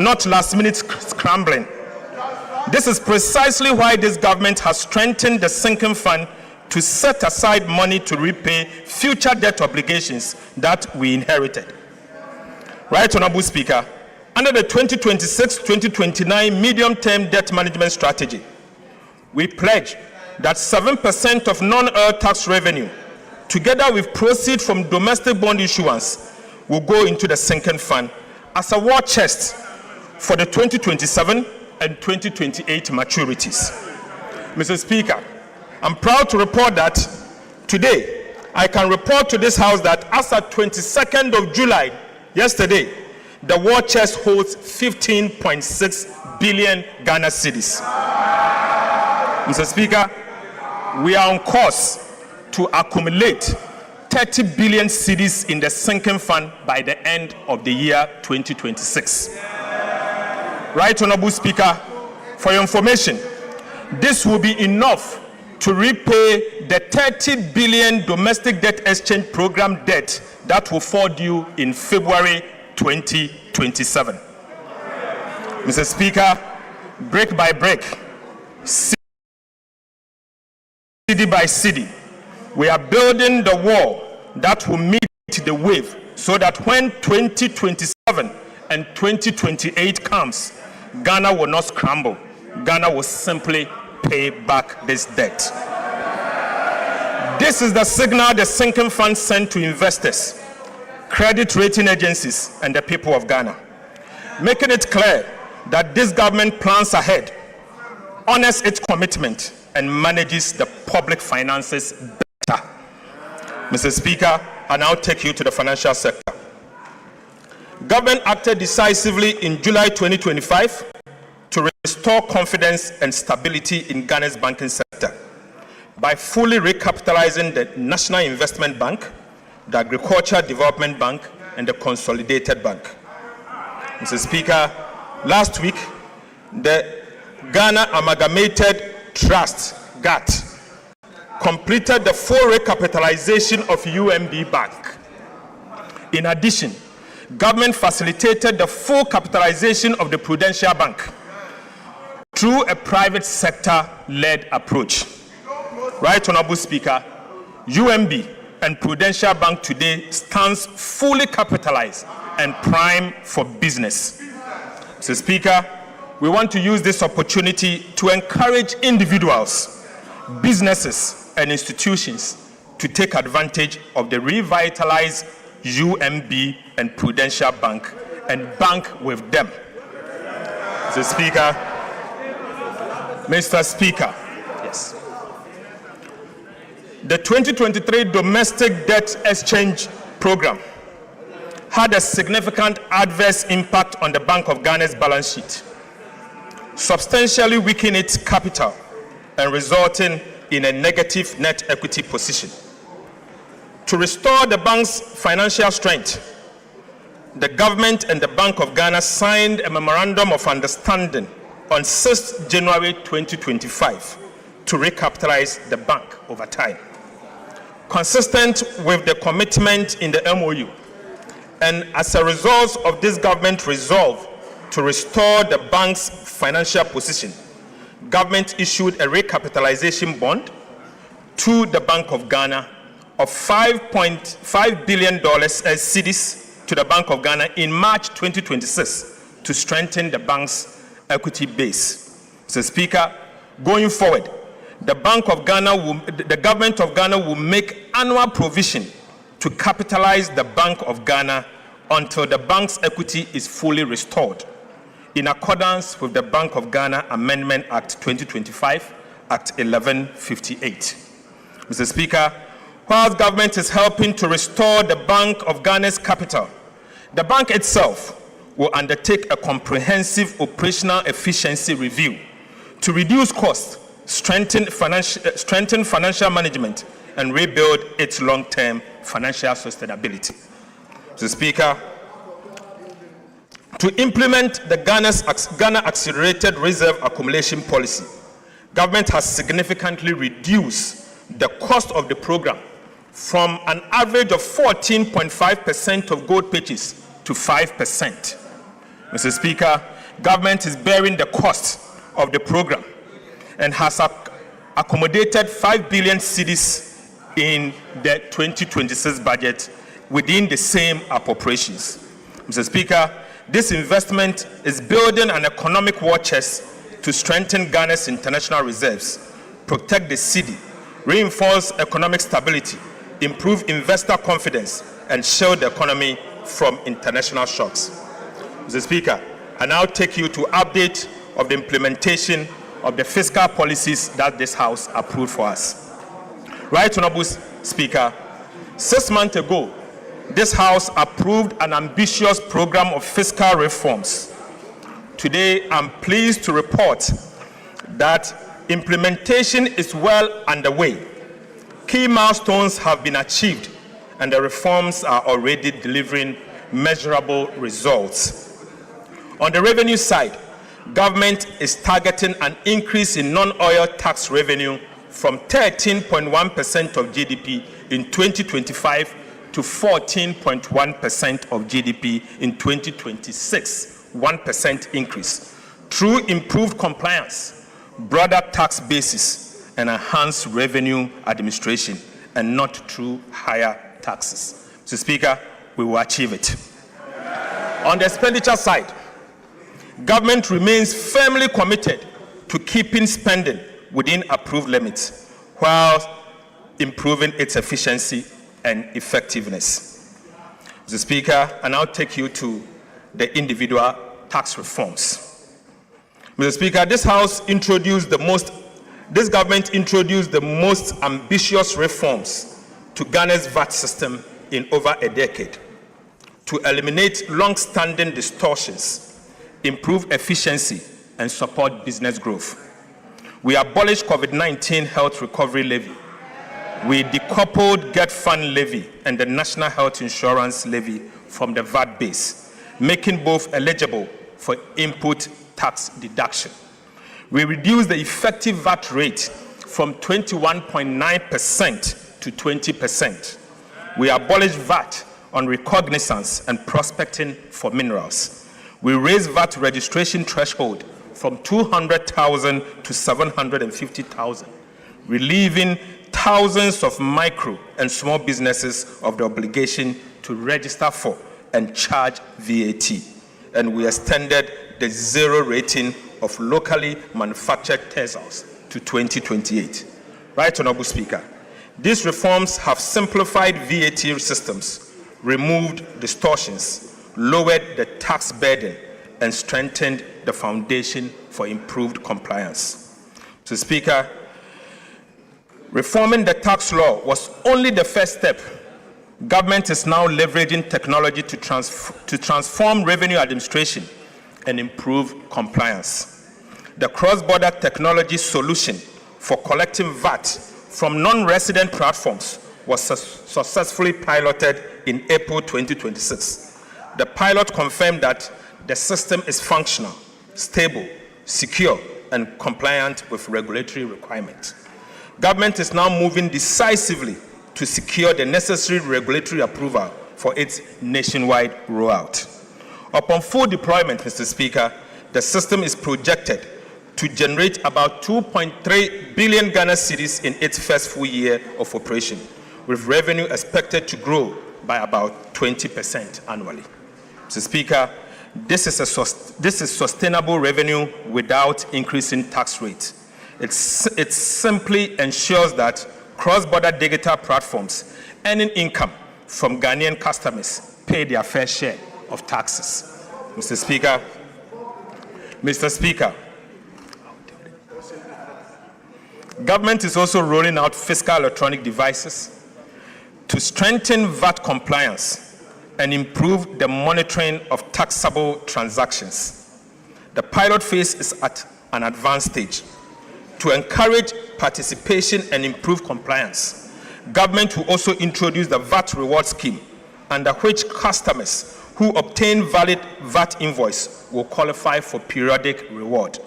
not last-minute scrambling. This is precisely why this government has strengthened the sinking fund to set aside money to repay future debt obligations that we inherited. Right, Honorable Speaker, under the 2026-2029 medium-term debt management strategy, we pledge that 7% of non-oil tax revenue, together with proceeds from domestic bond issuance, will go into the sinking fund as a war chest for the 2027 and 2028 maturities. Mr. Speaker, I'm proud to report that today I can report to this House that as at 22nd of July, yesterday, the war chest holds 15.6 billion Ghana cedis. Mr. Speaker, we are on course to accumulate 30 billion cedis in the sinking fund by the end of the year 2026. Right, Honorable Speaker, for your information, this will be enough to repay the 30 billion domestic debt exchange program debt that will fall due in February 2027. Mr. Speaker, brick by brick, city by city, we are building the wall that will meet the wave so that when 2027 and 2028 comes, Ghana will not scramble. Ghana will simply pay back this debt. This is the signal the sinking fund sent to investors, credit rating agencies, and the people of Ghana, making it clear that this government plans ahead, honors its commitment, and manages the public finances better. Mr. Speaker, I now take you to the financial sector. Government acted decisively in July 2025 to restore confidence and stability in Ghana's banking sector by fully recapitalizing the National Investment Bank, the Agricultural Development Bank, and the Consolidated Bank. Mr. Speaker, last week, the Ghana Amalgamated Trust, GATT, completed the full recapitalization of UMB Bank. In addition, government facilitated the full capitalization of the Prudential Bank through a private sector-led approach. Right, Honorable Speaker, UMB and Prudential Bank today stands fully capitalized and primed for business. Mr. Speaker, we want to use this opportunity to encourage individuals, businesses, and institutions to take advantage of the revitalized UMB and Prudential Bank and bank with them. Mr. Speaker, yes. The 2023 domestic debt exchange program had a significant adverse impact on the Bank of Ghana's balance sheet, substantially weakening its capital and resulting in a negative net equity position. To restore the bank's financial strength, the government and the Bank of Ghana signed a memorandum of understanding on 6th January 2025 to recapitalize the bank over time. Consistent with the commitment in the MOU, and as a result of this government resolve to restore the bank's financial position, government issued a recapitalization bond to the Bank of Ghana of $5.5 billion as cedis to the Bank of Ghana in March 2026 to strengthen the bank's equity base. Mr. Speaker, going forward, the government of Ghana will make annual provision to capitalize the Bank of Ghana until the bank's equity is fully restored, in accordance with the Bank of Ghana Amendment Act 2025, Act 1158. Mr. Speaker, while government is helping to restore the Bank of Ghana's capital, the bank itself will undertake a comprehensive operational efficiency review to reduce costs, strengthen financial management, and rebuild its long-term financial sustainability. Mr. Speaker, to implement the Ghana Accelerated Reserve Accumulation Policy, government has significantly reduced the cost of the program from an average of 14.5% of gold purchase to 5%. Mr. Speaker, government is bearing the cost of the program and has accommodated 5 billion cedis in the 2026 budget within the same appropriations. Mr. Speaker, this investment is building an economic war chest to strengthen Ghana's international reserves, protect the cedi, reinforce economic stability, improve investor confidence, and shield the economy from international shocks. Mr. Speaker, I now take you to update of the implementation of the fiscal policies that this House approved for us. Right, Honorable Speaker, 6 months ago, this House approved an ambitious program of fiscal reforms. Today, I'm pleased to report that implementation is well underway. Key milestones have been achieved, and the reforms are already delivering measurable results. On the revenue side, government is targeting an increase in non-oil tax revenue from 13.1% of GDP in 2025 to 14.1% of GDP in 2026, 1% increase, through improved compliance, broader tax basis, and enhanced revenue administration, and not through higher taxes. Mr. Speaker, we will achieve it. On the expenditure side, government remains firmly committed to keeping spending within approved limits while improving its efficiency and effectiveness. Mr. Speaker, I now take you to the individual tax reforms. Mr. Speaker, this government introduced the most ambitious reforms to Ghana's VAT system in over a decade to eliminate long-standing distortions, improve efficiency, and support business growth. We abolished COVID-19 health recovery levy. We decoupled Get Fund levy and the National Health Insurance levy from the VAT base, making both eligible for input tax deduction. We reduced the effective VAT rate from 21.9% to 20%. We abolished VAT on recognizance and prospecting for minerals. We raised VAT registration threshold from 200,000 to 750,000, relieving thousands of micro and small businesses of the obligation to register for and charge VAT. And we extended the zero rating of locally manufactured Teslas to 2028. Right, Honorable Speaker, these reforms have simplified VAT systems, removed distortions, lowered the tax burden, and strengthened the foundation for improved compliance. Mr. Speaker, reforming the tax law was only the first step. Government is now leveraging technology to transform revenue administration and improve compliance. The cross-border technology solution for collecting VAT from non-resident platforms was successfully piloted in April 2026. The pilot confirmed that the system is functional, stable, secure, and compliant with regulatory requirements. Government is now moving decisively to secure the necessary regulatory approval for its nationwide rollout. Upon full deployment, Mr. Speaker, the system is projected to generate about 2.3 billion Ghana cedis in its first full year of operation, with revenue expected to grow by about 20% annually. Mr. Speaker, this is sustainable revenue without increasing tax rates. It simply ensures that cross-border digital platforms earning income from Ghanaian customers pay their fair share of taxes. Mr. Speaker, government is also rolling out fiscal electronic devices to strengthen VAT compliance and improve the monitoring of taxable transactions. The pilot phase is at an advanced stage. To encourage participation and improve compliance, government will also introduce the VAT reward scheme, under which customers who obtain valid VAT invoice will qualify for periodic reward.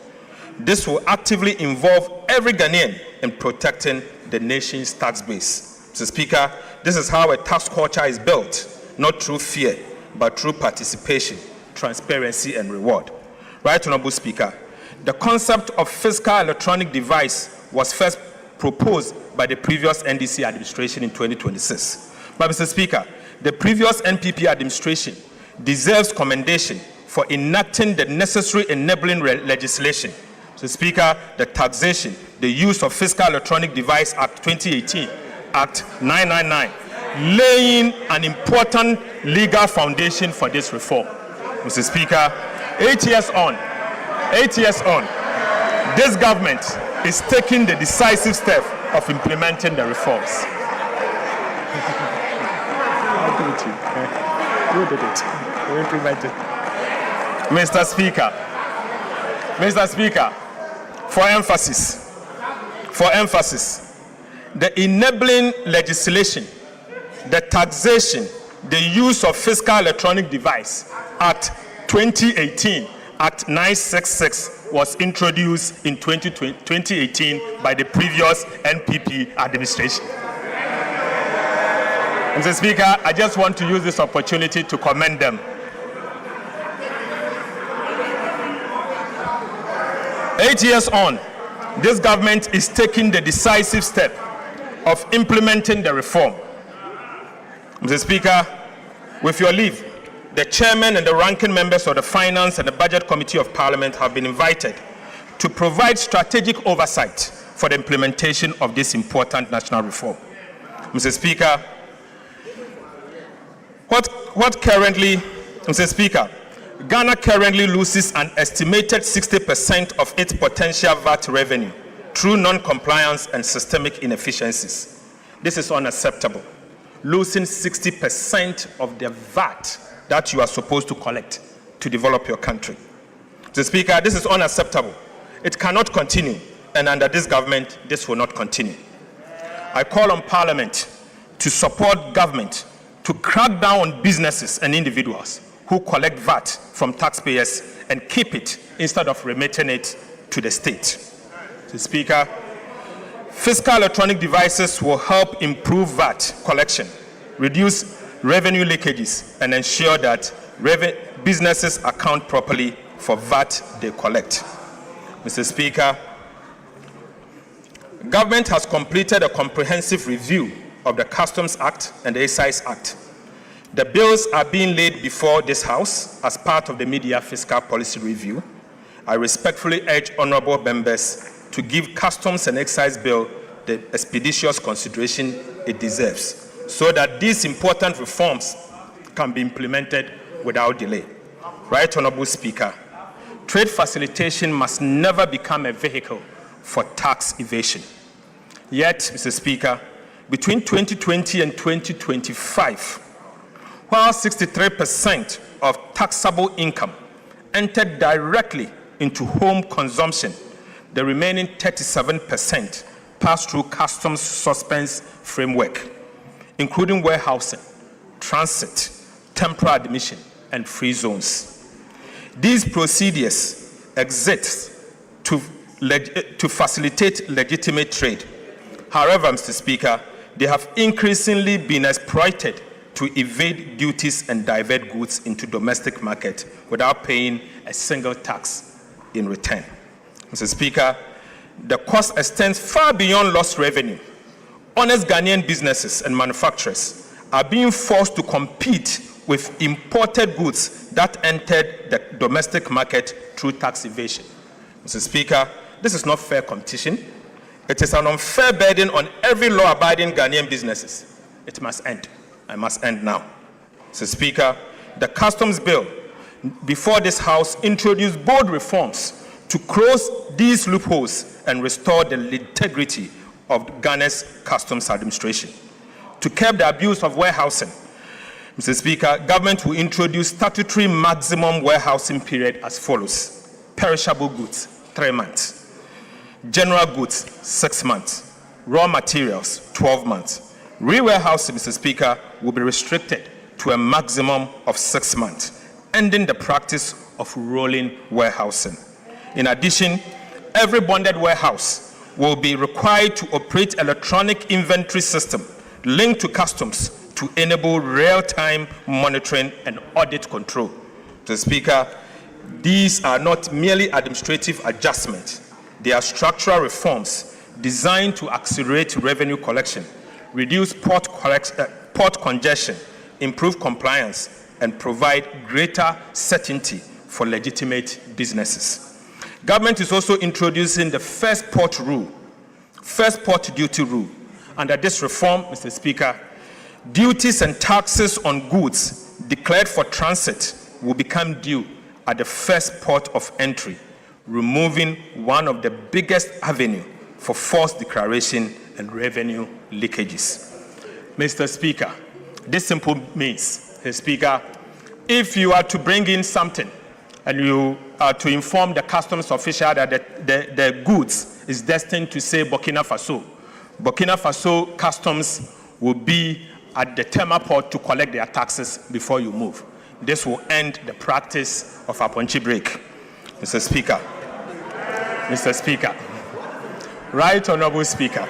This will actively involve every Ghanaian in protecting the nation's tax base. Mr. Speaker, this is how a tax culture is built, not through fear, but through participation, transparency, and reward. Right Honorable Speaker, the concept of fiscal electronic device was first proposed by the previous NDC administration in 2026. But Mr. Speaker, the previous NPP administration deserves commendation for enacting the necessary enabling legislation. Mr. Speaker, the taxation, the use of Fiscal Electronic Device Act 2018, Act 999, laying an important legal foundation for this reform. Mr. Speaker, 8 years on, this government is taking the decisive step of implementing the reforms. You did it. You implemented. Mr. Speaker, for emphasis, the enabling legislation, the taxation, the use of Fiscal Electronic Device Act 2018, Act 966, was introduced in 2018 by the previous NPP administration. Mr. Speaker, I just want to use this opportunity to commend them. 8 years on, this government is taking the decisive step of implementing the reform. Mr. Speaker, with your leave, the chairman and the ranking members of the Finance and the Budget Committee of Parliament have been invited to provide strategic oversight for the implementation of this important national reform. Mr. Speaker, Mr. Speaker, Ghana currently loses an estimated 60% of its potential VAT revenue through non-compliance and systemic inefficiencies. This is unacceptable. Losing 60% of the VAT that you are supposed to collect to develop your country. Mr. Speaker, this is unacceptable. It cannot continue, and under this government, this will not continue. I call on Parliament to support government to crack down on businesses and individuals who collect VAT from taxpayers and keep it instead of remitting it to the state. Mr. Speaker, fiscal electronic devices will help improve VAT collection, reduce revenue leakages, and ensure that businesses account properly for VAT they collect. Mr. Speaker, government has completed a comprehensive review of the Customs Act and the Excise Act. The bills are being laid before this House as part of the Media Fiscal Policy Review. I respectfully urge honorable members to give Customs and Excise Bill the expeditious consideration it deserves, so that these important reforms can be implemented without delay. Right Honorable Speaker, trade facilitation must never become a vehicle for tax evasion. Yet, Mr. Speaker, between 2020 and 2025, while 63% of taxable income entered directly into home consumption, the remaining 37% passed through customs suspense framework, including warehousing, transit, temporary admission, and free zones. These procedures exist to facilitate legitimate trade. However, Mr. Speaker, they have increasingly been exploited to evade duties and divert goods into domestic market without paying a single tax in return. Mr. Speaker, the cost extends far beyond lost revenue. Honest Ghanaian businesses and manufacturers are being forced to compete with imported goods that entered the domestic market through tax evasion. Mr. Speaker, this is not fair competition. It is an unfair burden on every law-abiding Ghanaian businesses. It must end. I must end now. Mr. Speaker, the Customs Bill before this House introduced bold reforms to close these loopholes and restore the integrity of Ghana's customs administration. To curb the abuse of warehousing, Mr. Speaker, government will introduce statutory maximum warehousing period as follows: perishable goods, 3 months; general goods, 6 months; raw materials, 12 months. Re-warehousing, Mr. Speaker, will be restricted to a maximum of 6 months, ending the practice of rolling warehousing. In addition, every bonded warehouse will be required to operate electronic inventory system linked to customs to enable real-time monitoring and audit control. Mr. Speaker, these are not merely administrative adjustments. They are structural reforms designed to accelerate revenue collection, reduce port congestion, improve compliance, and provide greater certainty for legitimate businesses. Government is also introducing the first port duty rule. Under this reform, Mr. Speaker, duties and taxes on goods declared for transit will become due at the first port of entry, removing one of the biggest avenues for false declaration and revenue leakages. Mr. Speaker, this simply means, Mr. Speaker, if you are to bring in something and you are to inform the customs official that the goods is destined to say Burkina Faso customs will be at the Tema port to collect their taxes before you move. This will end the practice of a punchy break. Mr. Speaker, Right Honorable Speaker,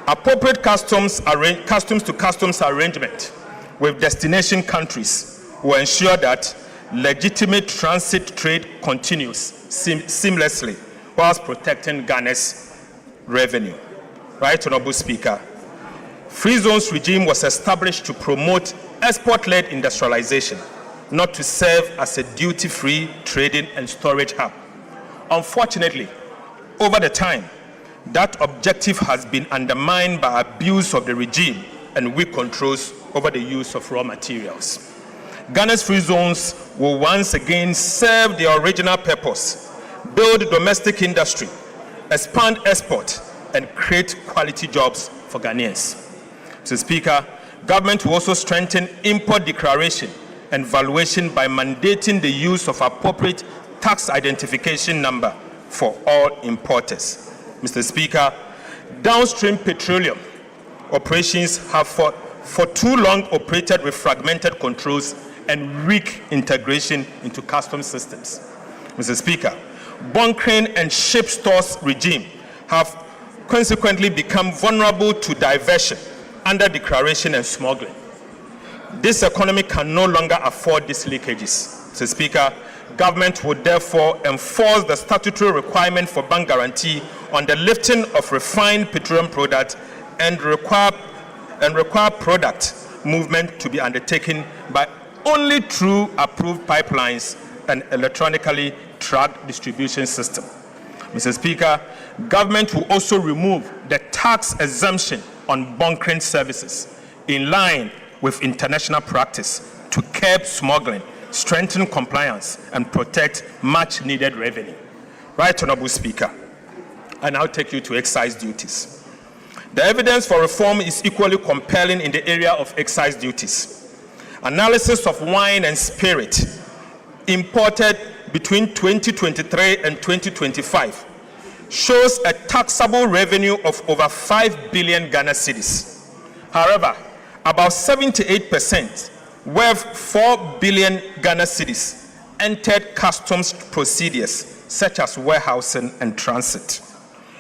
appropriate customs to customs arrangement with destination countries will ensure that legitimate transit trade continues seamlessly whilst protecting Ghana's revenue. Right Honorable Speaker, Free Zones regime was established to promote export-led industrialization, not to serve as a duty-free trading and storage hub. Unfortunately, over the time, that objective has been undermined by abuse of the regime and weak controls over the use of raw materials. Ghana's free zones will once again serve their original purpose, build domestic industry, expand export, and create quality jobs for Ghanaians. Mr. Speaker, government will also strengthen import declaration and valuation by mandating the use of appropriate tax identification number for all importers. Mr. Speaker, downstream petroleum operations have for too long operated with fragmented controls and weak integration into customs systems. Mr. Speaker, bunkering and ship stores regime have consequently become vulnerable to diversion, under declaration and smuggling. This economy can no longer afford these leakages. Mr. Speaker, government would therefore enforce the statutory requirement for bank guarantee on the lifting of refined petroleum products and require product movement to be undertaken by only through approved pipelines and electronically tracked distribution system. Mr. Speaker, government will also remove the tax exemption on bunkering services in line with international practice to curb smuggling, strengthen compliance, and protect much needed revenue. Right Honorable Speaker, I now take you to excise duties. The evidence for reform is equally compelling in the area of excise duties. Analysis of wine and spirit imported between 2023 and 2025 shows a taxable revenue of over 5 billion Ghana cedis. However, about 78%, worth 4 billion Ghana cedis, entered customs procedures such as warehousing and transit.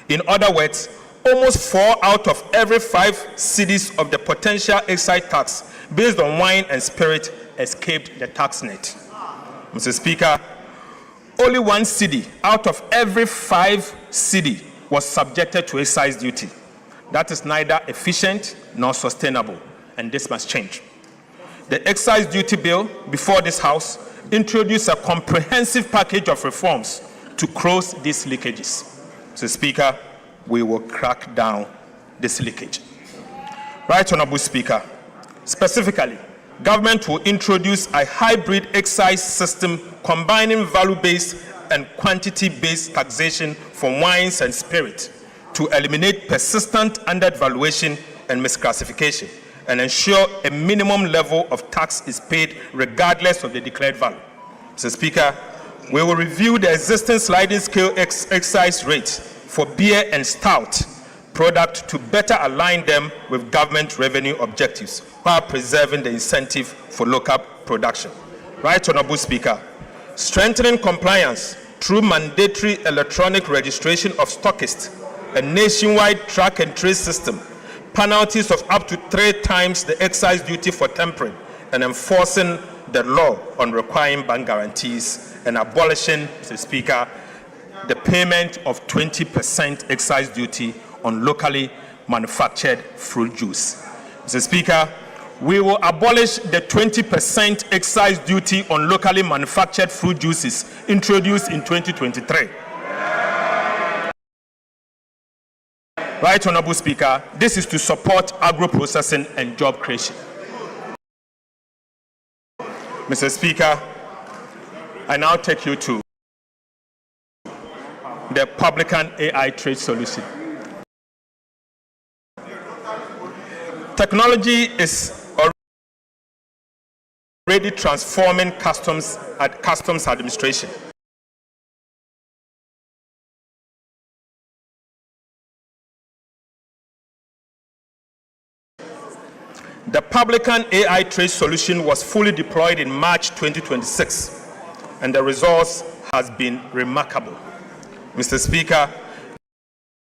In other words, almost 4 out of every 5 cedis of the potential excise tax based on wine and spirit escaped the tax net. Mr. Speaker, only 1 cedi out of every 5 cedi was subjected to excise duty. That is neither efficient nor sustainable, and this must change. The excise duty bill before this House introduced a comprehensive package of reforms to close these leakages. Mr. Speaker, we will crack down this leakage. Right Honorable Speaker, specifically, government will introduce a hybrid excise system combining value-based and quantity-based taxation for wines and spirit to eliminate persistent undervaluation and misclassification and ensure a minimum level of tax is paid regardless of the declared value. Mr. Speaker, we will review the existing sliding scale excise rates for beer and stout product to better align them with government revenue objectives while preserving the incentive for local production. Right Honorable Speaker, strengthening compliance through mandatory electronic registration of stockists, a nationwide track and trace system, penalties of up to 3 times the excise duty for tampering, and enforcing the law on requiring bank guarantees and abolishing, Mr. Speaker, the payment of 20% excise duty on locally manufactured fruit juice. Mr. Speaker, we will abolish the 20% excise duty on locally manufactured fruit juices introduced in 2023. Right, Honorable Speaker, this is to support agro-processing and job creation. Mr. Speaker, I now take you to the Publican AI trade solution. Technology is already transforming customs administration. The Publican AI trade solution was fully deployed in March 2026, and the results has been remarkable. Mr. Speaker,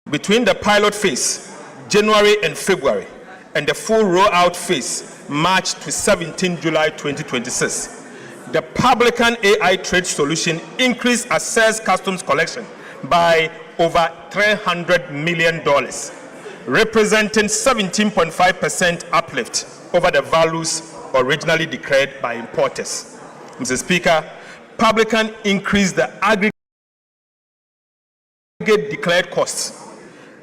between the pilot phase, January and February, and the full rollout phase, March to 17 July 2026, the Publican AI trade solution increased assessed customs collection by over $300 million, representing 17.5% uplift over the values originally declared by importers. Mr. Speaker, Publican increased the aggregate declared costs,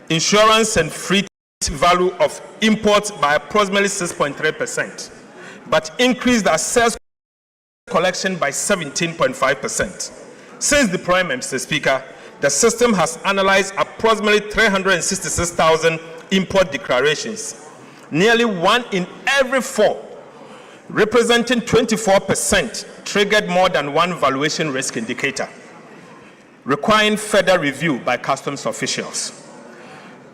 insurance and freight value of imports by approximately 6.3%, but increased the assessed collection by 17.5%. Since deployment, Mr. Speaker, the system has analyzed approximately 366,000 import declarations, nearly 1 in every 4, representing 24%, triggered more than one valuation risk indicator, requiring further review by customs officials.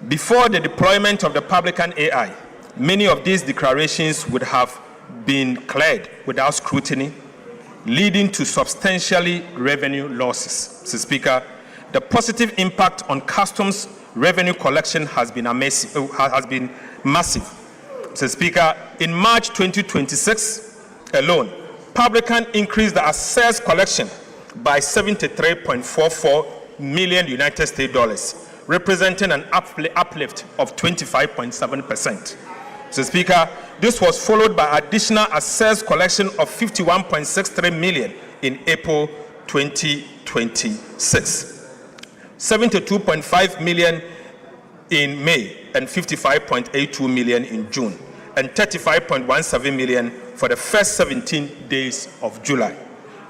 Before the deployment of the Publican AI, many of these declarations would have been cleared without scrutiny, leading to substantially revenue losses. Mr. Speaker, the positive impact on customs revenue collection has been massive. Mr. Speaker, in March 2026 alone, Publican increased the assessed collection by 73.44 million United States dollars, representing an uplift of 25.7%. Mr. Speaker, this was followed by additional assessed collection of 51.63 million in April 2026. 72.5 million in May and 55.82 million in June, and 35.17 million for the first 17 days of July.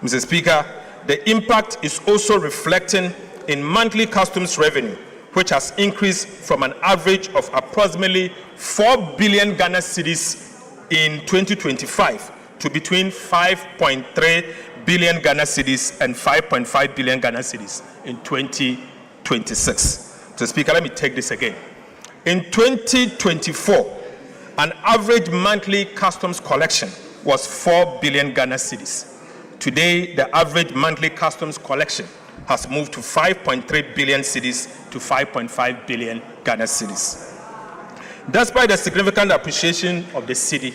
Mr. Speaker, the impact is also reflecting in monthly customs revenue, which has increased from an average of approximately 4 billion Ghana cedis in 2025 to between 5.3 billion Ghana cedis and 5.5 billion Ghana cedis in 2026. So, Speaker, let me take this again. In 2024, an average monthly customs collection was 4 billion Ghana cedis. Today, the average monthly customs collection has moved to 5.3 billion cedis to 5.5 billion Ghana cedis. Despite the significant appreciation of the cedi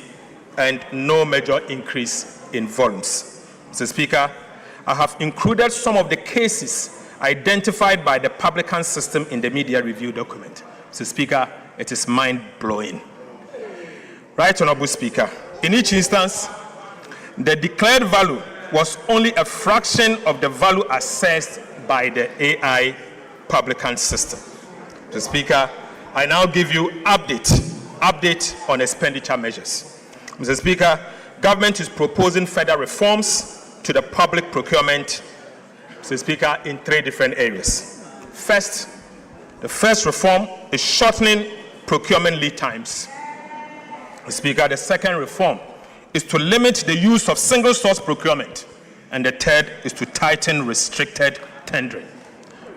and no major increase in volumes. Mr. Speaker, I have included some of the cases identified by the Publican system in the media review document. Mr. Speaker, it is mind-blowing. Right, Honorable Speaker, in each instance, the declared value was only a fraction of the value assessed by the AI Publican system. Mr. Speaker, I now give you update on expenditure measures. Mr. Speaker, government is proposing further reforms to the public procurement, Mr. Speaker, in 3 different areas. First, the first reform is shortening procurement lead times. Mr. Speaker, the second reform is to limit the use of single source procurement. And the third is to tighten restricted tendering.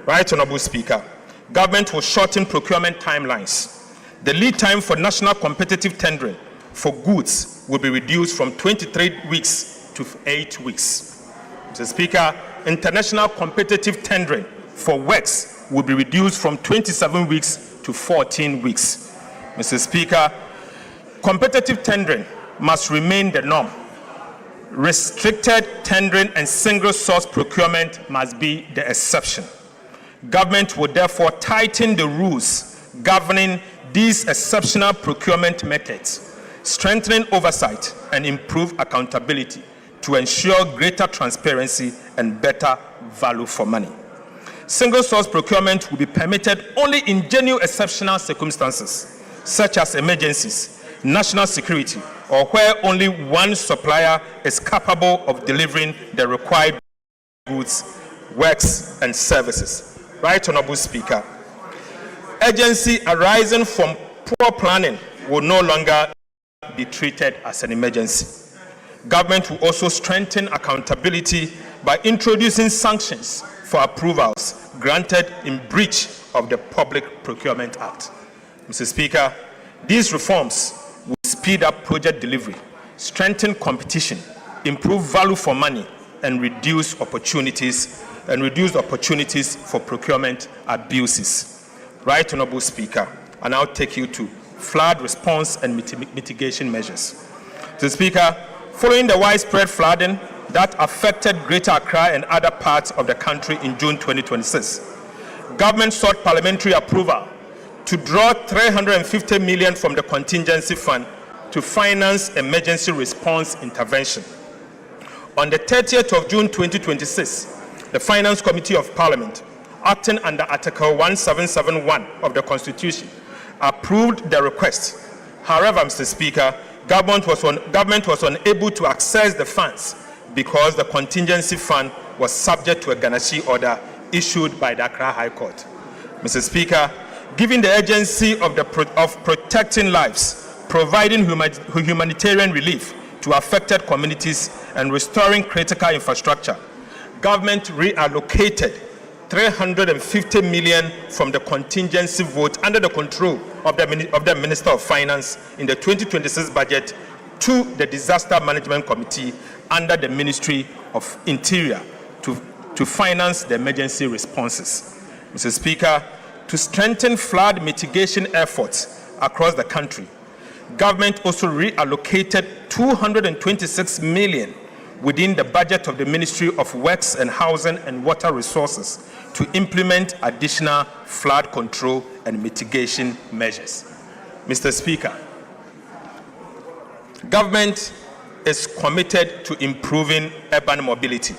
Right, Honorable Speaker, government will shorten procurement timelines. The lead time for national competitive tendering for goods will be reduced from 23 weeks to 8 weeks. Mr. Speaker, international competitive tendering for works will be reduced from 27 weeks to 14 weeks. Mr. Speaker, competitive tendering must remain the norm. Restricted tendering and single-source procurement must be the exception. Government will therefore tighten the rules governing these exceptional procurement methods, strengthening oversight and improve accountability to ensure greater transparency and better value for money. Single-source procurement will be permitted only in genuine exceptional circumstances, such as emergencies, national security, or where only one supplier is capable of delivering the required goods, works, and services. Right, Honorable Speaker. Agency arising from poor planning will no longer be treated as an emergency. Government will also strengthen accountability by introducing sanctions for approvals granted in breach of the Public Procurement Act. Mr. Speaker, these reforms will speed up project delivery, strengthen competition, improve value for money, and reduce opportunities for procurement abuses. Right, Honorable Speaker, I now take you to flood response and mitigation measures. Mr. Speaker, following the widespread flooding that affected Greater Accra and other parts of the country in June 2026, government sought parliamentary approval to draw $350 million from the contingency fund to finance emergency response intervention. On the 30th of June 2026, the Finance Committee of Parliament, acting under Article 1771 of the Constitution, approved the request. However, Mr. Speaker, government was unable to access the funds because the contingency fund was subject to a garnishee order issued by the Accra High Court. Mr. Speaker, given the urgency of protecting lives, providing humanitarian relief to affected communities, and restoring critical infrastructure, government reallocated $350 million from the contingency vote under the control of the Minister of Finance in the 2026 budget to the Disaster Management Committee under the Ministry of Interior to finance the emergency responses. Mr. Speaker, to strengthen flood mitigation efforts across the country, government also reallocated $226 million within the budget of the Ministry of Works and Housing and Water Resources to implement additional flood control and mitigation measures. Mr. Speaker, government is committed to improving urban mobility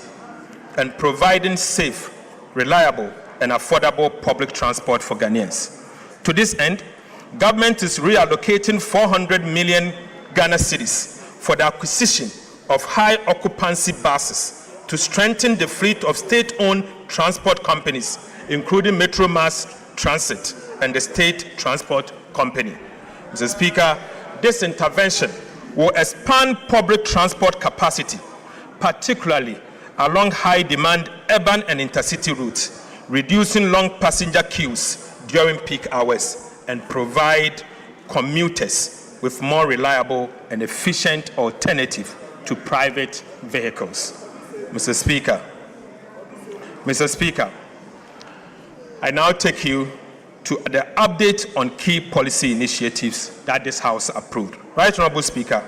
and providing safe, reliable, and affordable public transport for Ghanaians. To this end, government is reallocating 400 million Ghana cedis for the acquisition of high-occupancy buses to strengthen the fleet of state-owned transport companies, including Metro Mass Transit and the State Transport Company. Mr. Speaker, this intervention will expand public transport capacity, particularly along high-demand urban and intercity routes, reducing long passenger queues during peak hours, and provide commuters with more reliable and efficient alternative to private vehicles. Mr. Speaker, I now take you to the update on key policy initiatives that this House approved. Right, Honorable Speaker,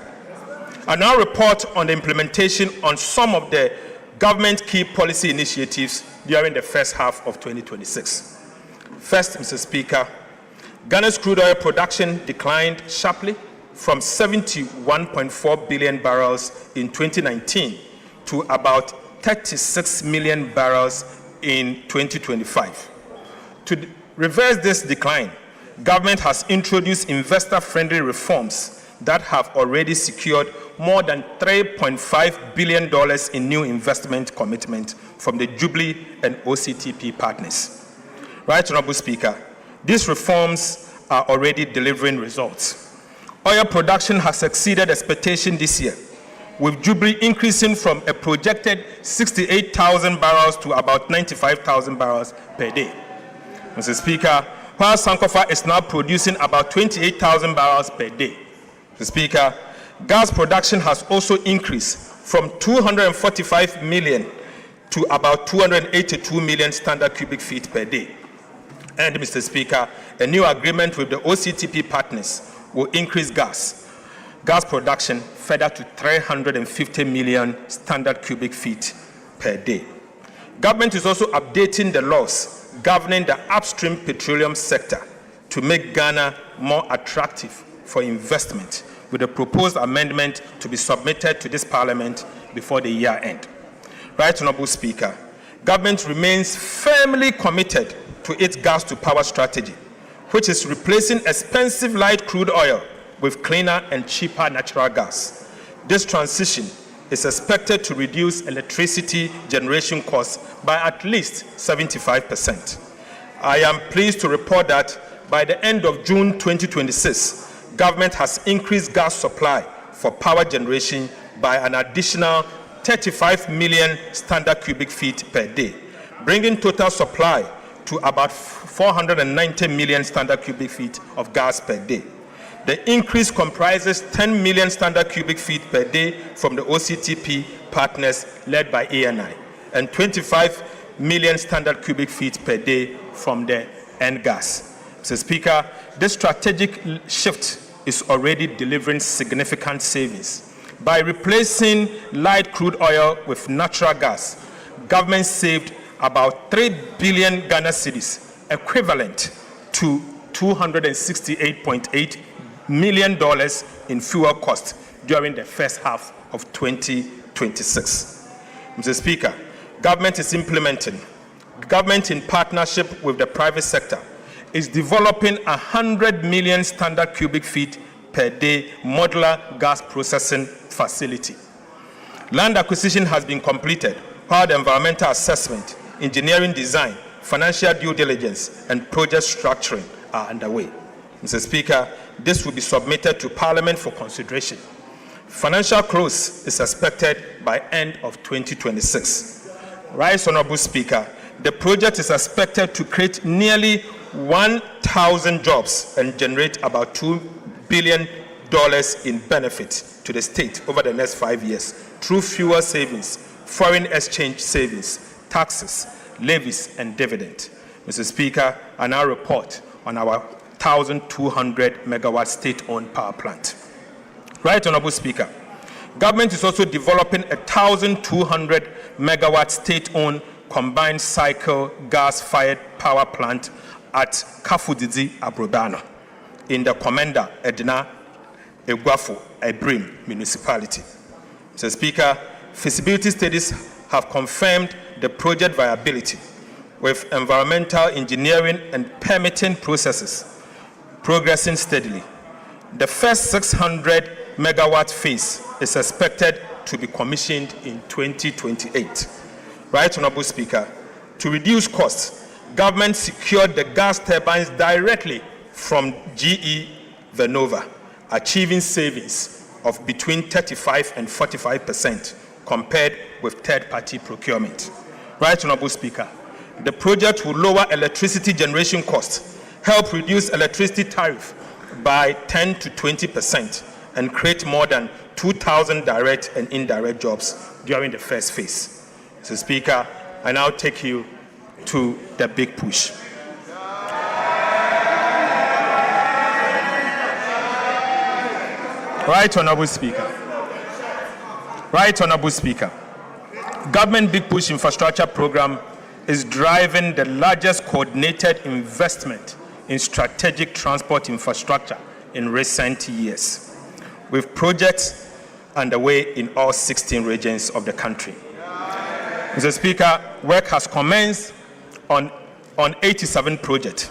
I now report on the implementation on some of the government key policy initiatives during the first half of 2026. First, Mr. Speaker, Ghana's crude oil production declined sharply from 71.4 billion barrels in 2019 to about 36 million barrels in 2025. To reverse this decline, government has introduced investor-friendly reforms that have already secured more than $3.5 billion in new investment commitment from the Jubilee and OCTP partners. Right, Honorable Speaker, these reforms are already delivering results. Oil production has exceeded expectation this year, with Jubilee increasing from a projected 68,000 barrels to about 95,000 barrels per day. Mr. Speaker, while Sankofa is now producing about 28,000 barrels per day. Mr. Speaker, gas production has also increased from 245 million to about 282 million standard cubic feet per day. And, Mr. Speaker, a new agreement with the OCTP partners will increase gas gas production further to 350 million standard cubic feet per day. Government is also updating the laws governing the upstream petroleum sector to make Ghana more attractive for investment, with a proposed amendment to be submitted to this Parliament before the year end. Right Honourable Speaker, Government remains firmly committed to its gas to power strategy, which is replacing expensive light crude oil with cleaner and cheaper natural gas. This transition is expected to reduce electricity generation costs by at least 75%. I am pleased to report that by the end of June 2026, Government has increased gas supply for power generation by an additional 35 million standard cubic feet per day, bringing total supply to about 490 million standard cubic feet of gas per day. The increase comprises 10 million standard cubic feet per day from the OCTP partners led by ANI and 25 million standard cubic feet per day from the NGAS. Mr. Speaker, this strategic shift is already delivering significant savings. By replacing light crude oil with natural gas, Government saved about 3 billion Ghana cedis, equivalent to $268.8 million in fuel costs during the first half of 2026. Mr. Speaker, Government in partnership with the private sector, is developing 100 million standard cubic feet per day modular gas processing facility. Land acquisition has been completed, while the environmental assessment, engineering design, financial due diligence, and project structuring are underway. Mr. Speaker, this will be submitted to Parliament for consideration. Financial close is expected by end of 2026. Right Honourable Speaker, the project is expected to create nearly 1,000 jobs and generate about $2 billion in benefit to the state over the next 5 years through fuel savings, foreign exchange savings, taxes, levies, and dividend. Mr. Speaker, I now report on our 1,200 megawatt state-owned power plant. Right Honourable Speaker, Government is also developing a 1,200 megawatt state-owned combined cycle gas-fired power plant at Kafudidi Abrobano in the Commander Edna Egwafo Ebrim municipality. Mr. Speaker, feasibility studies have confirmed the project viability with environmental engineering and permitting processes progressing steadily. The first 600 megawatt phase is expected to be commissioned in 2028. Right Honourable Speaker, to reduce costs, Government secured the gas turbines directly from GE Vernova, achieving savings of between 35% and 45% compared with third-party procurement. Right Honourable Speaker, the project will lower electricity generation costs, help reduce electricity tariff by 10 to 20%, and create more than 2,000 direct and indirect jobs during the first phase. Mr. Speaker, I now take you to the big push. Right Honourable Speaker. Right Honourable Speaker. Government Big Push Infrastructure Program is driving the largest coordinated investment in strategic transport infrastructure in recent years, with projects underway in all 16 regions of the country. Mr. Speaker, work has commenced on 87 projects,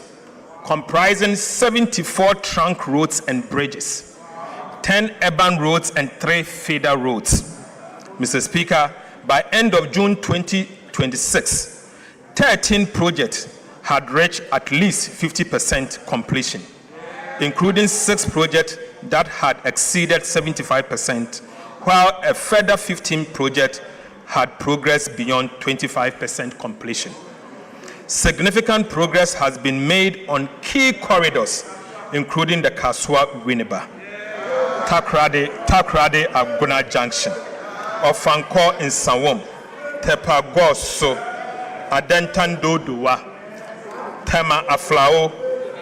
comprising 74 trunk roads and bridges, 10 urban roads and 3 feeder roads. Mr. Speaker, by end of June 2026, 13 projects had reached at least 50% completion, including 6 projects that had exceeded 75%, while a further 15 projects had progressed beyond 25% completion. Significant progress has been made on key corridors, including the Kaswa-Winneba, Takrade-Aguna Junction, Ofanko in Sawom, Tepa-Goso, Adentan-Dodowa, Tema Aflao,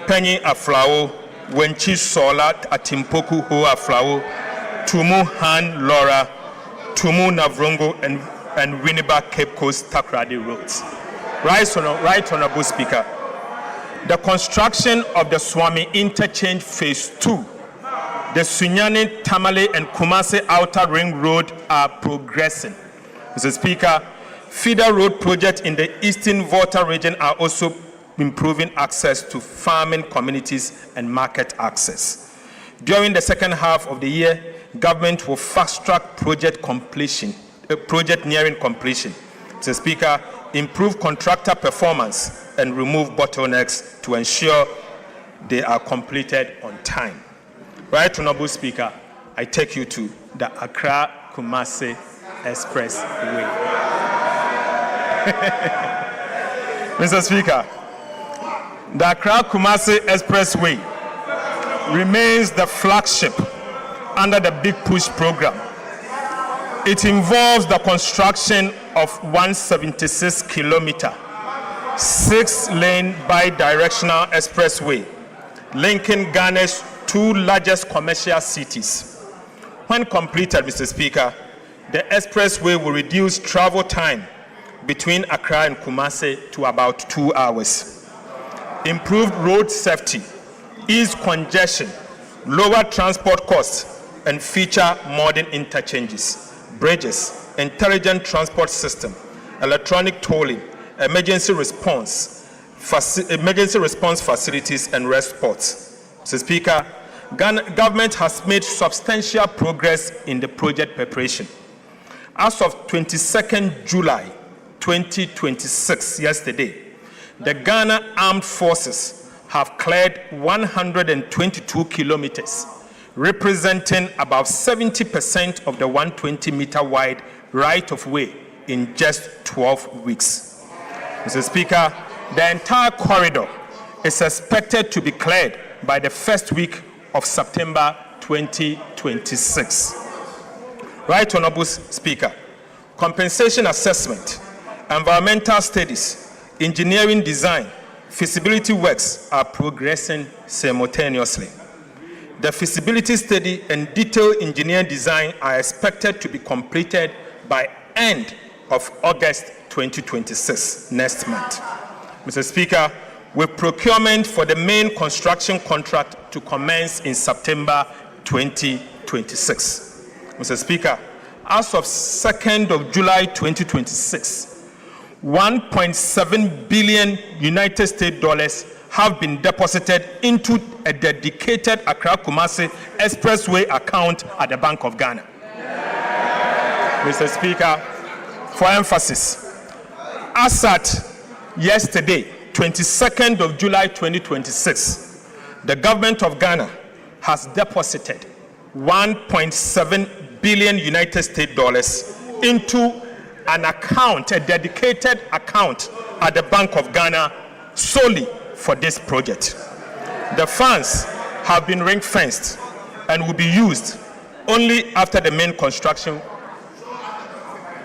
Penny Aflao, Wenchi Sola Atimpoku Ho Aflao, Tumu Han Laura, Tumu Navrongo, and Winneba Cape Coast Takoradi roads. Right Honorable Speaker, the construction of the Swami Interchange Phase 2, the Sunyani, Tamale, and Kumasi Outer Ring Road are progressing. Mr. Speaker, feeder road projects in the Eastern Volta region are also improving access to farming communities and market access. During the second half of the year, government will fast-track project nearing completion. Mr. Speaker, improve contractor performance and remove bottlenecks to ensure they are completed on time. Right Honorable Speaker, I take you to the Accra-Kumasi Expressway. Mr. Speaker, the Accra-Kumasi Expressway remains the flagship under the Big Push program. It involves the construction of 176-kilometer, 6-lane bi-directional expressway linking Ghana's two largest commercial cities. When completed, Mr. Speaker, the expressway will reduce travel time between Accra and Kumasi to about 2 hours. Improved road safety, ease congestion, lower transport costs, and feature modern interchanges, bridges, intelligent transport system, electronic tolling, emergency response facilities, and rest spots. Mr. Speaker, government has made substantial progress in the project preparation. As of 22nd July 2026, yesterday, the Ghana Armed Forces have cleared 122 kilometers, representing about 70% of the 120-meter wide right-of-way in just 12 weeks. Mr. Speaker, the entire corridor is expected to be cleared by the first week of September 2026. Right Honorable Speaker, compensation assessment, environmental studies, engineering design, feasibility works are progressing simultaneously. The feasibility study and detailed engineering design are expected to be completed by end of August 2026, next month. Mr. Speaker, with procurement for the main construction contract to commence in September 2026. Mr. Speaker, as of 2nd of July 2026, $1.7 billion United States dollars have been deposited into a dedicated Accra-Kumasi Expressway account at the Bank of Ghana. Mr. Speaker, for emphasis, as at yesterday, 22nd of July 2026, the government of Ghana has deposited $1.7 billion United States dollars into an account, a dedicated account at the Bank of Ghana solely for this project. The funds have been ring-fenced and will be used only after the main construction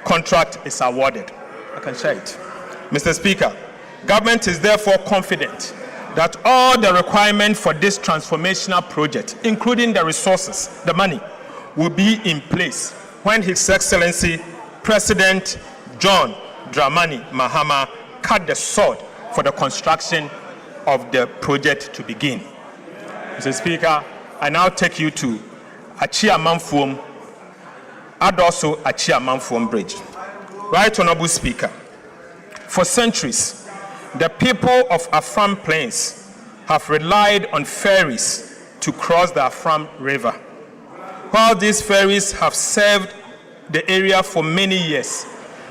contract is awarded. I can share it. Mr. Speaker, government is therefore confident that all the requirements for this transformational project, including the resources, the money, will be in place when His Excellency President John Dramani Mahama cut the sword for the construction of the project to begin. Mr. Speaker, I now take you to Achia Manfuom and also Achia Manfuom Bridge. Right Honorable Speaker, for centuries, the people of Afram Plains have relied on ferries to cross the Afram River. While these ferries have served the area for many years,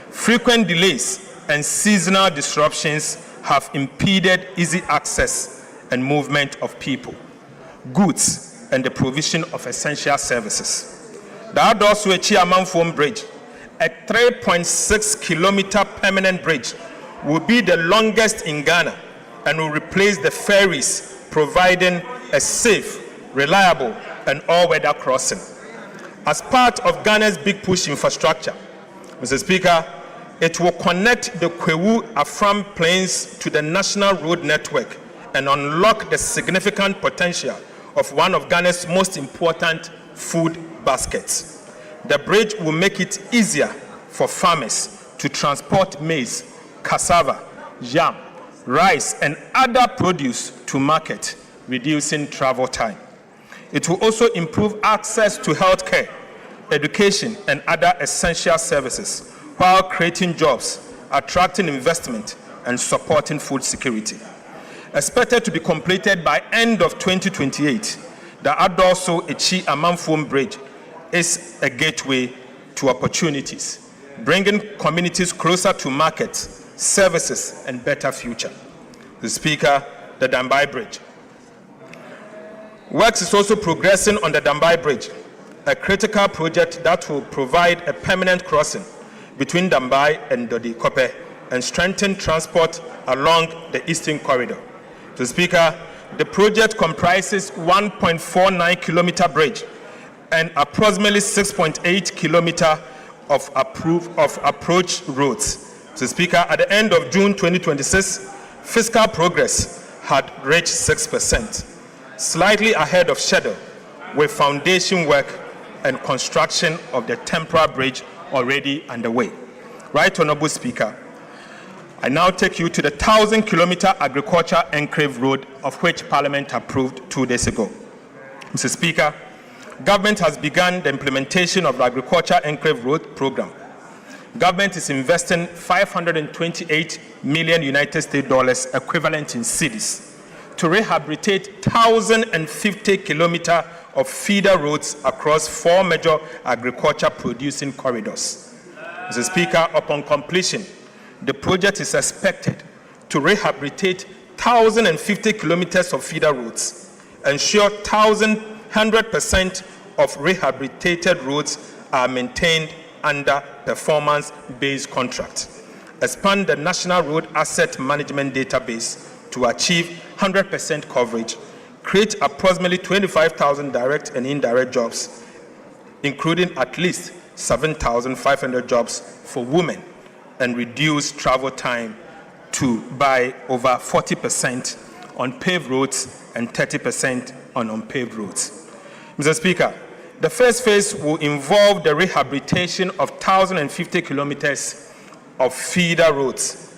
frequent delays and seasonal disruptions have impeded easy access and movement of people, goods, and the provision of essential services. The Adosu Achia Manfuom Bridge, a 3.6-kilometer permanent bridge, will be the longest in Ghana and will replace the ferries, providing a safe, reliable, and all-weather crossing. As part of Ghana's Big Push infrastructure, Mr. Speaker, it will connect the Kwewu-Afram Plains to the national road network and unlock the significant potential of one of Ghana's most important food baskets. The bridge will make it easier for farmers to transport maize, cassava, yam, rice, and other produce to market, reducing travel time. It will also improve access to healthcare, education, and other essential services, while creating jobs, attracting investment, and supporting food security. Expected to be completed by end of 2028, the Adoso Echi Amanfum Bridge is a gateway to opportunities, bringing communities closer to markets, services, and better future. The Speaker, the Dambai Bridge. Works is also progressing on the Dambai Bridge, a critical project that will provide a permanent crossing between Dambai and Dodi Kope and strengthen transport along the Eastern Corridor. The Speaker, the project comprises 1.49 kilometer bridge and approximately 6.8 kilometer of approach roads. The Speaker, at the end of June 2026, fiscal progress had reached 6%, slightly ahead of schedule, with foundation work and construction of the temporary bridge already underway. Right Honorable Speaker, I now take you to the 1,000-kilometer agriculture enclave road, of which Parliament approved 2 days ago. Mr. Speaker, government has begun the implementation of the agriculture enclave road program. Government is investing $528 million United States dollars, equivalent in cedis, to rehabilitate 1,050 kilometers of feeder roads across 4 major agriculture producing corridors. Mr. Speaker, upon completion, the project is expected to rehabilitate 1,050 kilometers of feeder roads, ensure 100% of rehabilitated roads are maintained under performance-based contract, expand the National Road Asset Management Database to achieve 100% coverage, create approximately 25,000 direct and indirect jobs, including at least 7,500 jobs for women, and reduce travel time by over 40% on paved roads and 30% on unpaved roads. Mr. Speaker, the first phase will involve the rehabilitation of 1,050 kilometers of feeder roads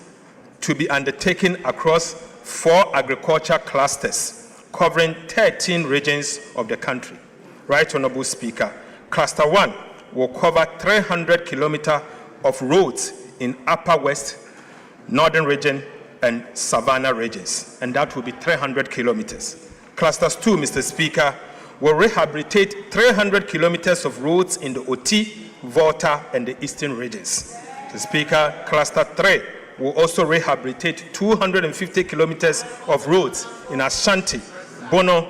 to be undertaken across 4 agriculture clusters covering 13 regions of the country. Right Honorable Speaker, Cluster 1 will cover 300 kilometers of roads in Upper West, Northern Region, and Savannah regions, and that will be 300 kilometers. Clusters 2, Mr. Speaker, will rehabilitate 300 kilometers of roads in the Oti, Volta, and the Eastern regions. Mr. Speaker, Cluster 3 will also rehabilitate 250 kilometers of roads in Ashanti, Bono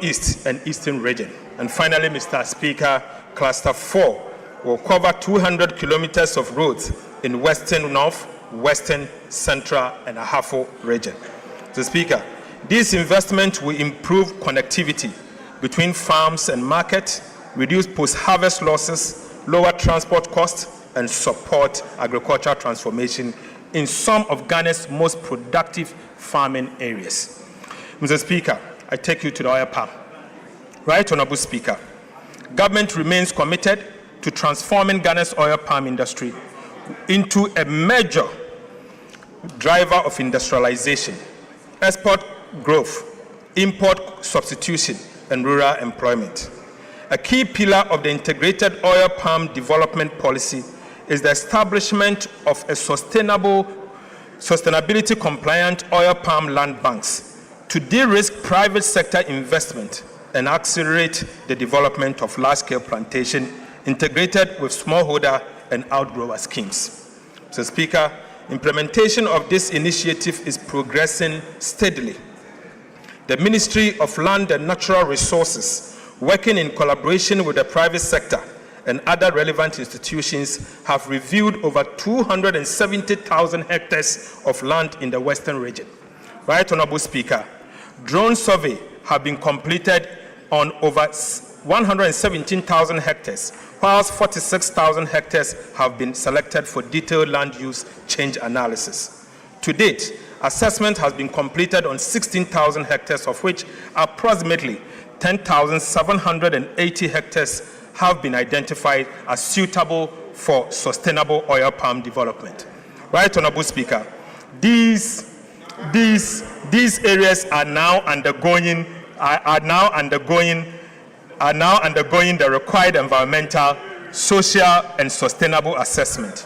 East, and Eastern region. And finally, Mr. Speaker, Cluster 4 will cover 200 kilometers of roads in Western North, Western, Central, and Ahafo region. Mr. Speaker, this investment will improve connectivity between farms and market, reduce post-harvest losses, lower transport costs, and support agricultural transformation in some of Ghana's most productive farming areas. Mr. Speaker, I take you to the oil palm. Right Honorable Speaker, government remains committed to transforming Ghana's oil palm industry into a major driver of industrialization, export growth, import substitution, and rural employment. A key pillar of the integrated oil palm development policy is the establishment of a sustainability-compliant oil palm land banks to de-risk private sector investment and accelerate the development of large-scale plantation integrated with smallholder and outgrower schemes. Mr. Speaker, implementation of this initiative is progressing steadily. The Ministry of Land and Natural Resources, working in collaboration with the private sector and other relevant institutions, have reviewed over 270,000 hectares of land in the Western region. Right Honorable Speaker, drone survey have been completed on over 117,000 hectares, whilst 46,000 hectares have been selected for detailed land use change analysis. To date, Assessment has been completed on 16,000 hectares, of which approximately 10,780 hectares have been identified as suitable for sustainable oil palm development. Right, Honorable Speaker, these areas are now undergoing the required environmental, social, and sustainable assessment,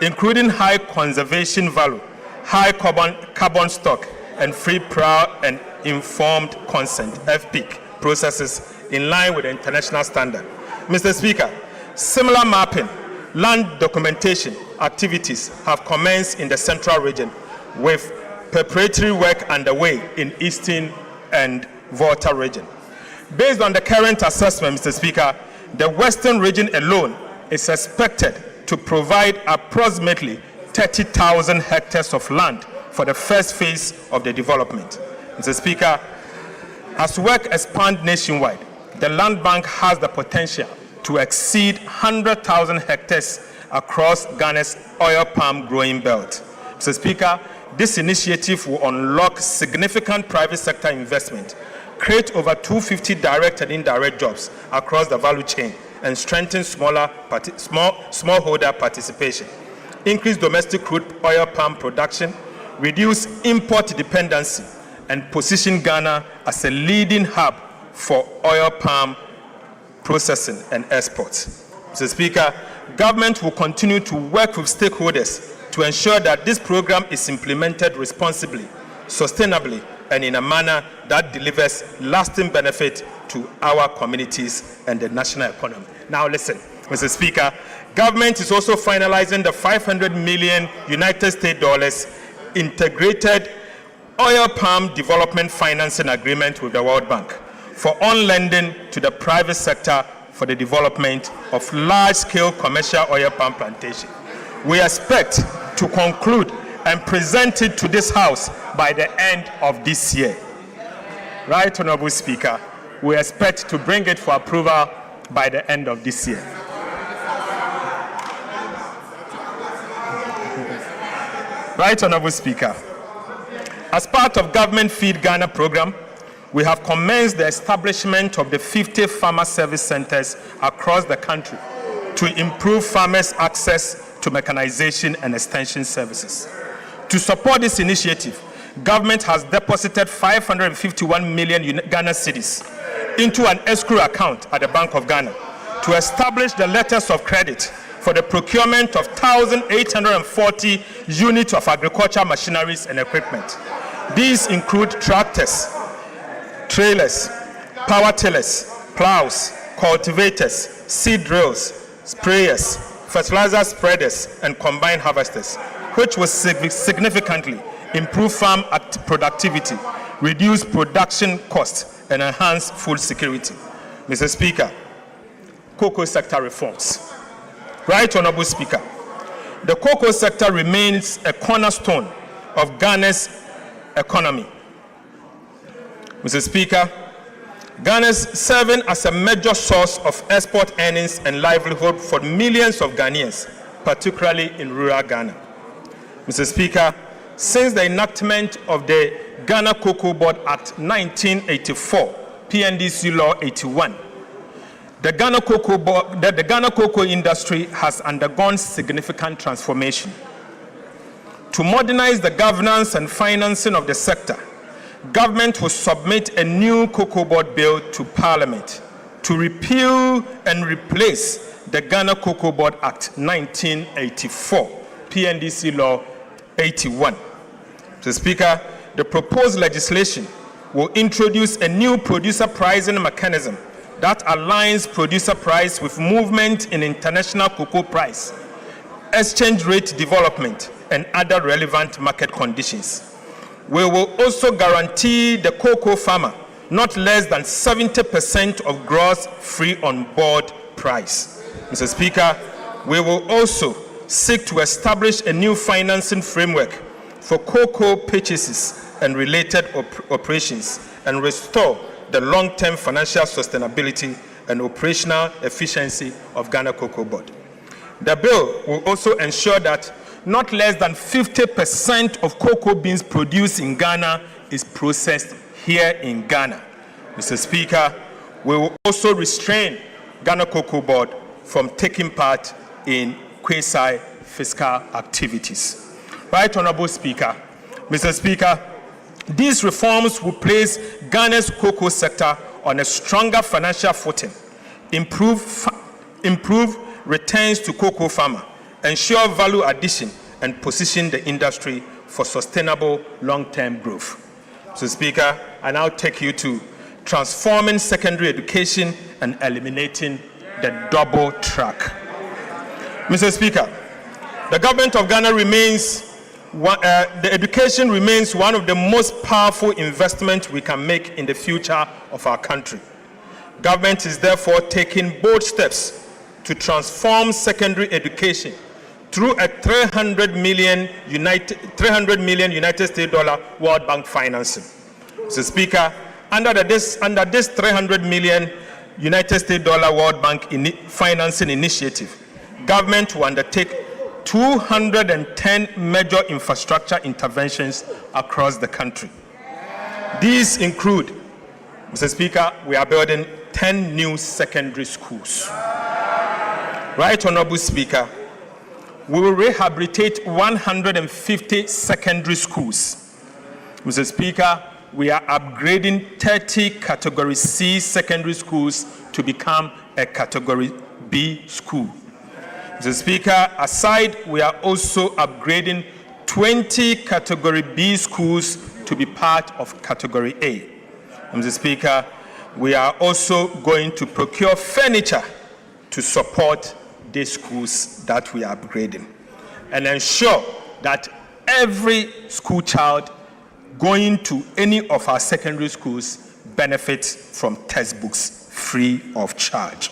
including high conservation value, high carbon stock, and free, prior, and informed consent (FPIC) processes in line with the international standard. Mr. Speaker, similar mapping, land documentation activities have commenced in the Central Region, with preparatory work underway in Eastern and Volta Region. Based on the current assessment, Mr. Speaker, the Western Region alone is expected to provide approximately 30,000 hectares of land for the first phase of the development. Mr. Speaker, as work expands nationwide, the land bank has the potential to exceed 100,000 hectares across Ghana's oil palm growing belt. Mr. Speaker, this initiative will unlock significant private sector investment, create over 250 direct and indirect jobs across the value chain, and strengthen smallholder participation, increase domestic crude oil palm production, reduce import dependency, and position Ghana as a leading hub for oil palm processing and exports. Mr. Speaker, government will continue to work with stakeholders to ensure that this program is implemented responsibly, sustainably, and in a manner that delivers lasting benefit to our communities and the national economy. Now listen, Mr. Speaker, government is also finalizing the $500 million United States dollars integrated oil palm development financing agreement with the World Bank for on-lending to the private sector for the development of large-scale commercial oil palm plantation. We expect to conclude and present it to this House by the end of this year. Right, Honorable Speaker, we expect to bring it for approval by the end of this year. Right, Honorable Speaker, as part of Government Feed Ghana program, we have commenced the establishment of the 50 farmer service centers across the country to improve farmers' access to mechanization and extension services. To support this initiative, government has deposited 551 million Ghana cedis into an escrow account at the Bank of Ghana to establish the letters of credit for the procurement of 1,840 units of agricultural machineries and equipment. These include tractors, trailers, power tillers, plows, cultivators, seed drills, sprayers, fertilizer spreaders, and combine harvesters, which will significantly improve farm productivity, reduce production costs, and enhance food security. Mr. Speaker, cocoa sector reforms. Right, Honorable Speaker, the cocoa sector remains a cornerstone of Ghana's economy. Mr. Speaker, Ghana is serving as a major source of export earnings and livelihood for millions of Ghanaians, particularly in rural Ghana. Mr. Speaker, since the enactment of the Ghana Cocoa Board Act 1984, PNDC Law 81, the Ghana cocoa industry has undergone significant transformation. To modernize the governance and financing of the sector, government will submit a new Cocoa Board Bill to Parliament to repeal and replace the Ghana Cocoa Board Act 1984, PNDC Law 81. Mr. Speaker, the proposed legislation will introduce a new producer pricing mechanism that aligns producer price with movement in international cocoa price, exchange rate development, and other relevant market conditions. We will also guarantee the cocoa farmer not less than 70% of gross free on board price. Mr. Speaker, we will also seek to establish a new financing framework for cocoa purchases and related operations and restore the long-term financial sustainability and operational efficiency of Ghana Cocoa Board. The bill will also ensure that not less than 50% of cocoa beans produced in Ghana is processed here in Ghana. Mr. Speaker, we will also restrain Ghana Cocoa Board from taking part in quasi-fiscal activities. Right Honorable Speaker, Mr. Speaker, these reforms will place Ghana's cocoa sector on a stronger financial footing, improve returns to cocoa farmer, ensure value addition, and position the industry for sustainable long-term growth. Mr. Speaker, I now take you to transforming secondary education and eliminating the double track. Mr. Speaker, the government of Ghana the education remains one of the most powerful investments we can make in the future of our country. Government is therefore taking bold steps to transform secondary education through a $300 million United States dollar World Bank financing. Mr. Speaker, under this $300 million United States dollar World Bank financing initiative, government will undertake 210 major infrastructure interventions across the country. These include, Mr. Speaker, we are building 10 new secondary schools. Right Honorable Speaker, we will rehabilitate 150 secondary schools. Mr. Speaker, we are upgrading 30 Category C secondary schools to become a Category B school. Mr. Speaker, aside, we are also upgrading 20 Category B schools to be part of Category A. Mr. Speaker, we are also going to procure furniture to support these schools that we are upgrading and ensure that every school child going to any of our secondary schools benefits from textbooks free of charge.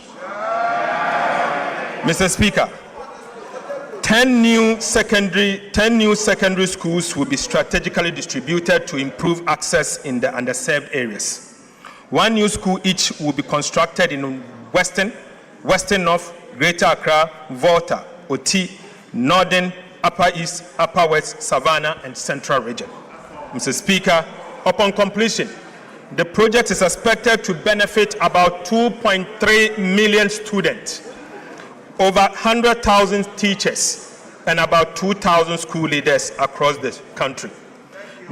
Mr. Speaker, 10 new secondary schools will be strategically distributed to improve access in the underserved areas. One new school each will be constructed in Western North, Greater Accra, Volta, Oti, Northern, Upper East, Upper West, Savannah, and Central Region. Mr. Speaker, upon completion, the project is expected to benefit about 2.3 million students, over 100,000 teachers, and about 2,000 school leaders across the country.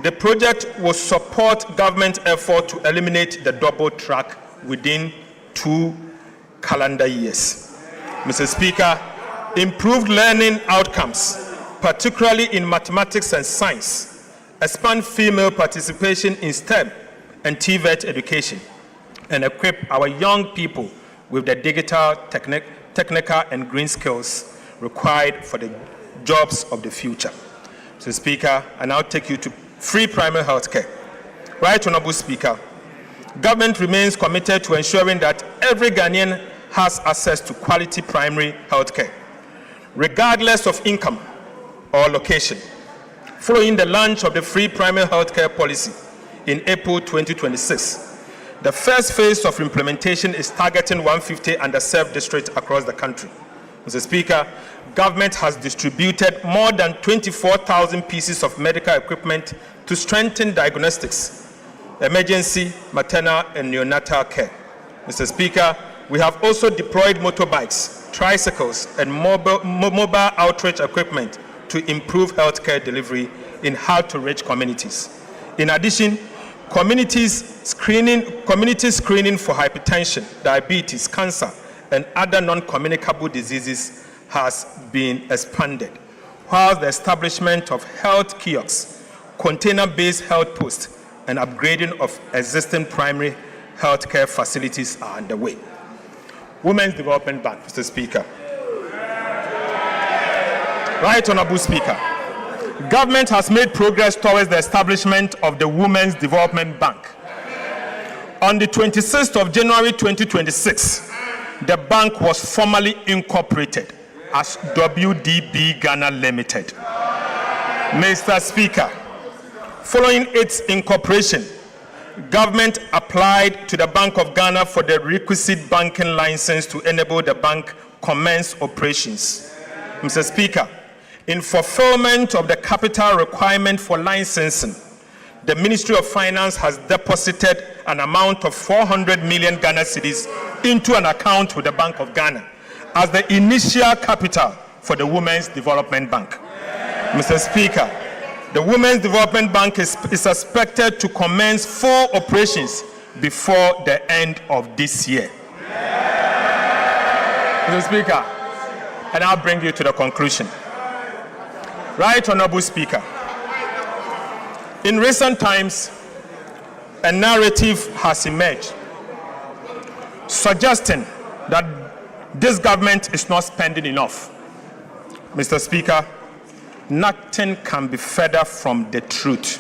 The project will support government effort to eliminate the double track within 2 calendar years. Mr. Speaker, improved learning outcomes, particularly in mathematics and science, expand female participation in STEM and TVET education, and equip our young people with the digital, technical, and green skills required for the jobs of the future. Mr. Speaker, I now take you to free primary health care. Right Honorable Speaker, government remains committed to ensuring that every Ghanaian has access to quality primary health care, regardless of income or location. Following the launch of the free primary health care policy in April 2026, the first phase of implementation is targeting 150 underserved districts across the country. Mr. Speaker, government has distributed more than 24,000 pieces of medical equipment to strengthen diagnostics, emergency, maternal, and neonatal care. Mr. Speaker, we have also deployed motorbikes, tricycles, and mobile outreach equipment to improve healthcare delivery in hard-to-reach communities. In addition, community screening for hypertension, diabetes, cancer, and other non-communicable diseases has been expanded, while the establishment of health kiosks, container-based health posts, and upgrading of existing primary health care facilities are underway. Women's Development Bank, Mr. Speaker. Right Honorable Speaker, government has made progress towards the establishment of the Women's Development Bank. On the 26th of January 2026, the bank was formally incorporated as WDB Ghana Limited. Mr. Speaker, following its incorporation, government applied to the Bank of Ghana for the requisite banking license to enable the bank commence operations. Mr. Speaker, In fulfillment of the capital requirement for licensing, the Ministry of Finance has deposited an amount of 400 million Ghana cedis into an account with the Bank of Ghana as the initial capital for the Women's Development Bank. Mr. Speaker, the Women's Development Bank is expected to commence full operations before the end of this year. Mr. Speaker, and I'll bring you to the conclusion. Right Honorable Speaker, in recent times, a narrative has emerged suggesting that this government is not spending enough. Mr. Speaker, nothing can be further from the truth.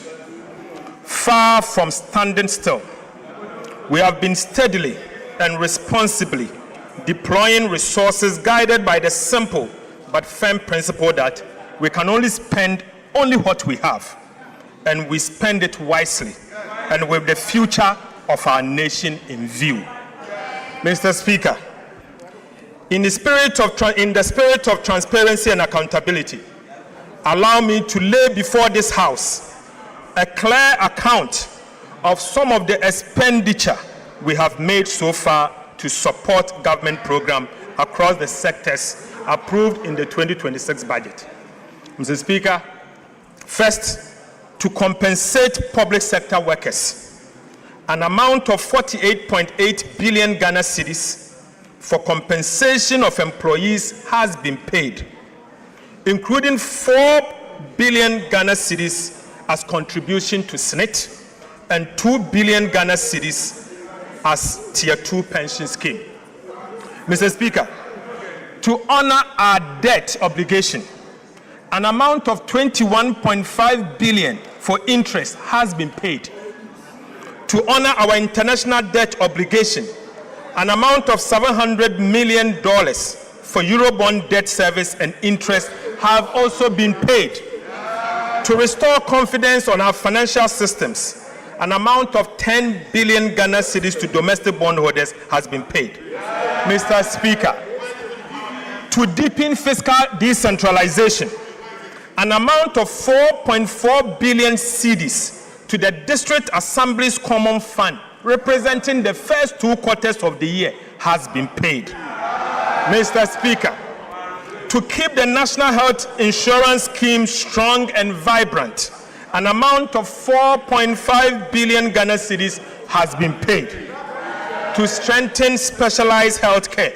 Far from standing still, we have been steadily and responsibly deploying resources guided by the simple but firm principle that we can only spend only what we have, and we spend it wisely and with the future of our nation in view. Mr. Speaker, in the spirit of transparency and accountability, allow me to lay before this House a clear account of some of the expenditure we have made so far to support government programs across the sectors approved in the 2026 budget. Mr. Speaker, first, to compensate public sector workers, an amount of 48.8 billion Ghana cedis for compensation of employees has been paid, including 4 billion Ghana cedis as contribution to SNIT and 2 billion Ghana cedis as Tier 2 pension scheme. Mr. Speaker, to honor our debt obligation, an amount of 21.5 billion for interest has been paid. To honor our international debt obligation, an amount of $700 million for Eurobond debt service and interest have also been paid. To restore confidence on our financial systems, an amount of 10 billion Ghana cedis to domestic bondholders has been paid. Mr. Speaker, to deepen fiscal decentralization, an amount of 4.4 billion cedis to the District Assembly's Common Fund, representing the first 2 quarters of the year, has been paid. Mr. Speaker, to keep the National Health Insurance Scheme strong and vibrant, an amount of 4.5 billion Ghana cedis has been paid. To strengthen specialized health care,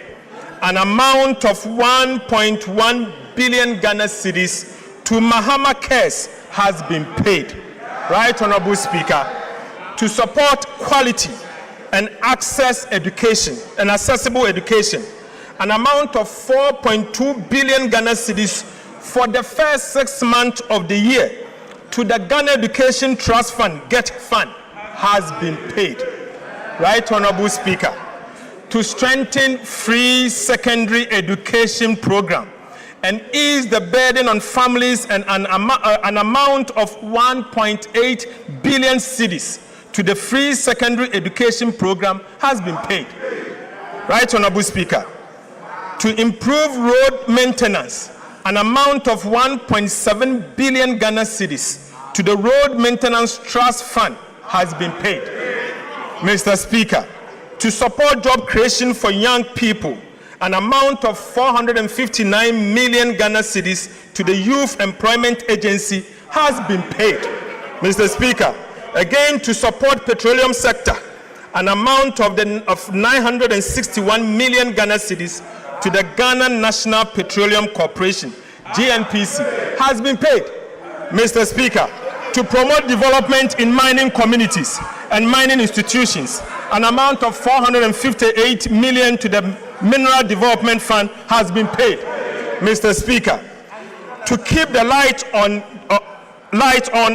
an amount of 1.1 billion Ghana cedis to Mahama Cares has been paid. Right Honorable Speaker, to support quality and access education and accessible education, an amount of 4.2 billion Ghana cedis for the first 6 months of the year to the Ghana Education Trust Fund, GET Fund, has been paid. Right Honorable Speaker, to strengthen free secondary education program and ease the burden on families, and an amount of 1.8 billion cedis to the free secondary education program has been paid. Right Honorable Speaker, to improve road maintenance, an amount of 1.7 billion Ghana cedis to the Road Maintenance Trust Fund has been paid. Mr. Speaker, to support job creation for young people, an amount of 459 million Ghana cedis to the Youth Employment Agency has been paid. Mr. Speaker, again to support petroleum sector, an amount of 961 million Ghana cedis to the Ghana National Petroleum Corporation, GNPC, has been paid. Mr. Speaker, to promote development in mining communities and mining institutions, an amount of 458 million to the Mineral Development Fund has been paid. Mr. Speaker, to keep the light on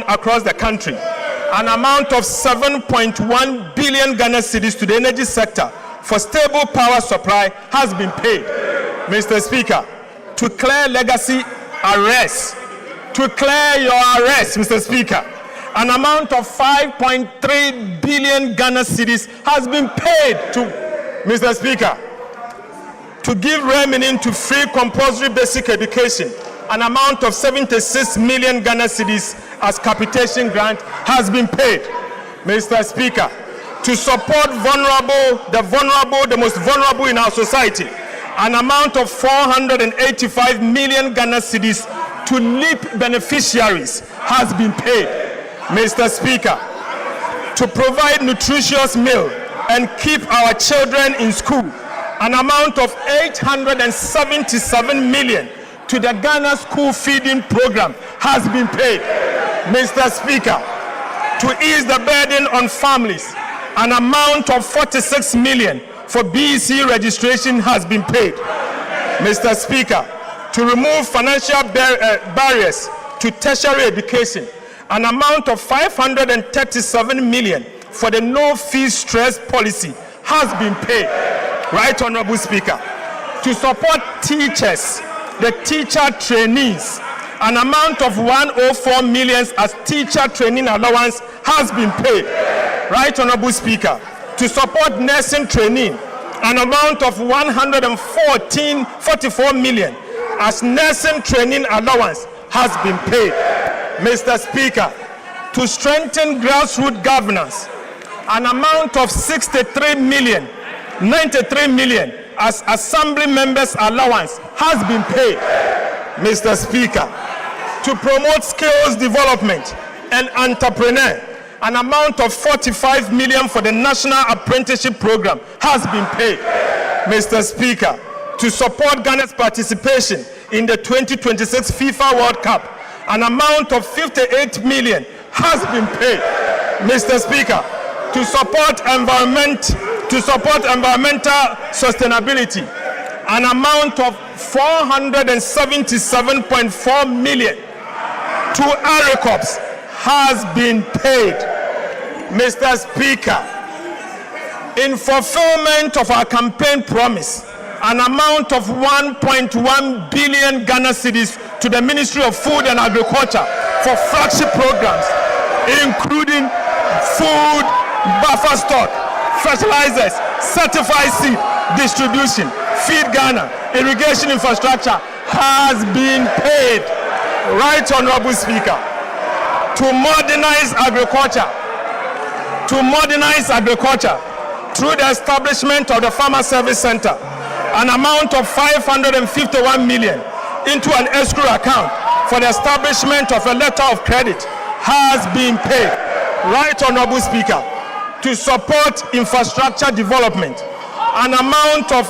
across the country, an amount of 7.1 billion Ghana cedis to the energy sector for stable power supply has been paid. Mr. Speaker, to clear legacy arrests, to clear your arrests, Mr. Speaker, an amount of 5.3 billion Ghana cedis has been paid to, Mr. Speaker, to give remaining to free compulsory basic education, an amount of 76 million Ghana cedis as capitation grant has been paid. Mr. Speaker, to support the most vulnerable in our society, an amount of 485 million Ghana cedis to LEAP beneficiaries has been paid. Mr. Speaker, to provide nutritious meal and keep our children in school, an amount of 877 million to the Ghana School Feeding Program has been paid. Mr. Speaker, to ease the burden on families, an amount of 46 million for BEC registration has been paid. Mr. Speaker, to remove financial barriers to tertiary education, an amount of 537 million for the no-fee stress policy has been paid. Right Honorable Speaker, to support teachers, the teacher trainees, an amount of 104 million as teacher training allowance has been paid. Right Honorable Speaker, to support nursing training, an amount of 144 million as nursing training allowance has been paid. Mr. Speaker, to strengthen grassroots governance, an amount of 93 million as assembly members allowance has been paid. Mr. Speaker, to promote skills development and entrepreneur, an amount of 45 million for the National Apprenticeship Program has been paid. Mr. Speaker, to support Ghana's participation in the 2026 FIFA World Cup, an amount of 58 million has been paid. Mr. Speaker, to support environmental sustainability, an amount of 477.4 million to ARICOPS has been paid. Mr. Speaker, in fulfillment of our campaign promise, an amount of 1.1 billion Ghana cedis to the Ministry of Food and Agriculture for flagship programs, including food, buffer stock, fertilizers, certified seed distribution, Feed Ghana, irrigation infrastructure has been paid. Right Honorable Speaker, to modernize agriculture through the establishment of the Farmer Service Center, an amount of 551 million into an escrow account for the establishment of a letter of credit has been paid. Right Honorable Speaker, to support infrastructure development, an amount of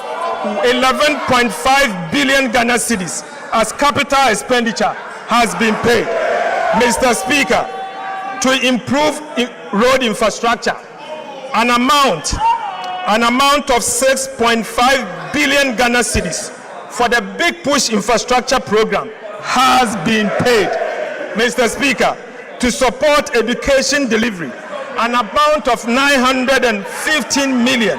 11.5 billion Ghana cedis as capital expenditure has been paid. Mr. Speaker, to improve road infrastructure, an amount of 6.5 billion Ghana cedis for the Big Push infrastructure program has been paid. Mr. Speaker, to support education delivery, an amount of 915 million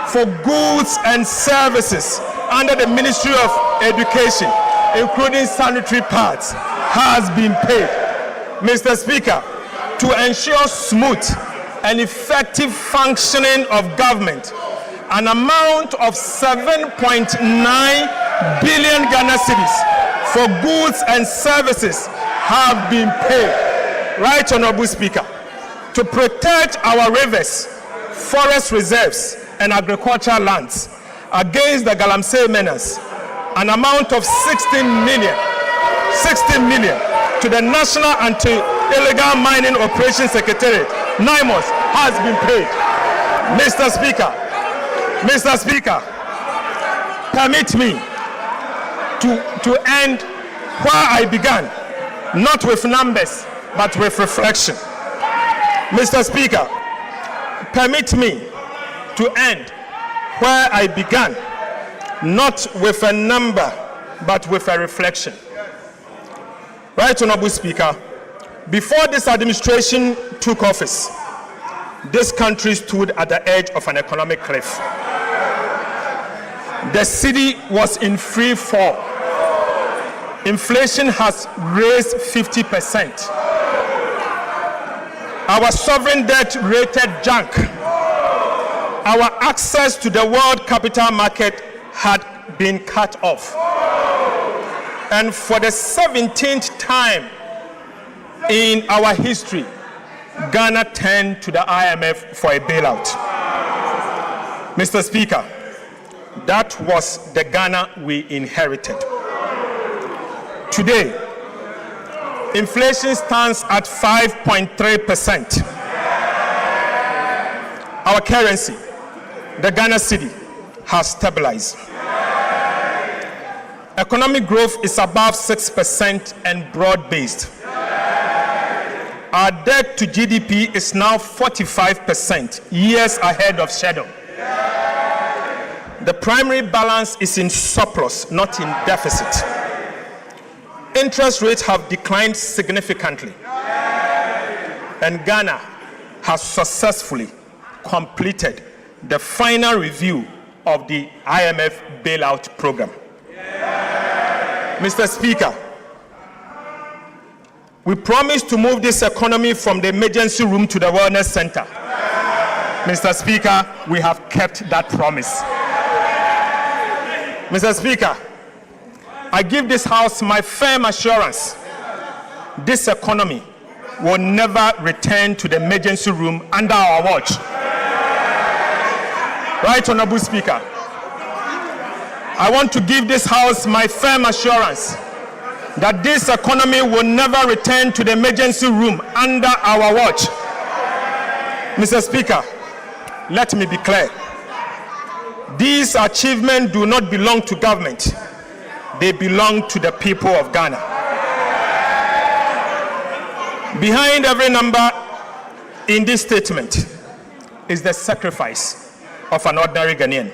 for goods and services under the Ministry of Education, including sanitary pads, has been paid. Mr. Speaker, to ensure smooth and effective functioning of government, an amount of 7.9 billion Ghana cedis for goods and services have been paid. Right Honorable Speaker, to protect our rivers, forest reserves, and agricultural lands against the Galamsey menace, an amount of 16 million to the National Anti-Illegal Mining Operations Secretariat, NIMOS, has been paid. Mr. Speaker, permit me to end where I began, not with numbers, but with reflection. Mr. Speaker, permit me to end where I began, not with a number, but with a reflection. Right Honorable Speaker, before this administration took office, this country stood at the edge of an economic cliff. The city was in free fall. Inflation has raised 50%. Our sovereign debt rated junk. Our access to the world capital market had been cut off. And for the 17th time in our history, Ghana turned to the IMF for a bailout. Mr. Speaker, that was the Ghana we inherited. Today, inflation stands at 5.3%. Our currency, the Ghana cedi, has stabilized. Economic growth is above 6% and broad-based. Our debt to GDP is now 45%, years ahead of schedule. The primary balance is in surplus, not in deficit. Interest rates have declined significantly, and Ghana has successfully completed the final review of the IMF bailout program. Mr. Speaker, we promised to move this economy from the emergency room to the wellness center. Mr. Speaker, we have kept that promise. Mr. Speaker, I give this House my firm assurance this economy will never return to the emergency room under our watch. Right, Honorable Speaker? I want to give this House my firm assurance that this economy will never return to the emergency room under our watch. Mr. Speaker, let me be clear. These achievements do not belong to government. They belong to the people of Ghana. Behind every number in this statement is the sacrifice of an ordinary Ghanaian.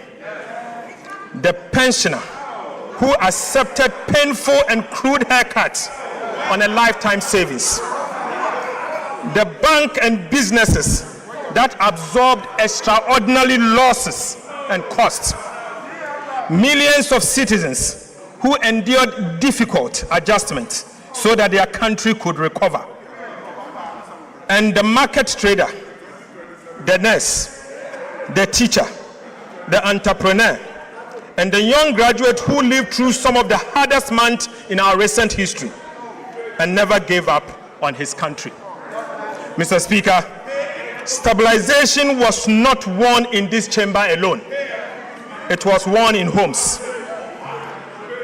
The pensioner who accepted painful and crude haircuts on a lifetime savings. The bank and businesses that absorbed extraordinary losses and costs. Millions of citizens who endured difficult adjustments so that their country could recover. And the market trader, the nurse, the teacher, the entrepreneur, and the young graduate who lived through some of the hardest months in our recent history and never gave up on his country. Mr. Speaker, stabilization was not won in this chamber alone. It was won in homes,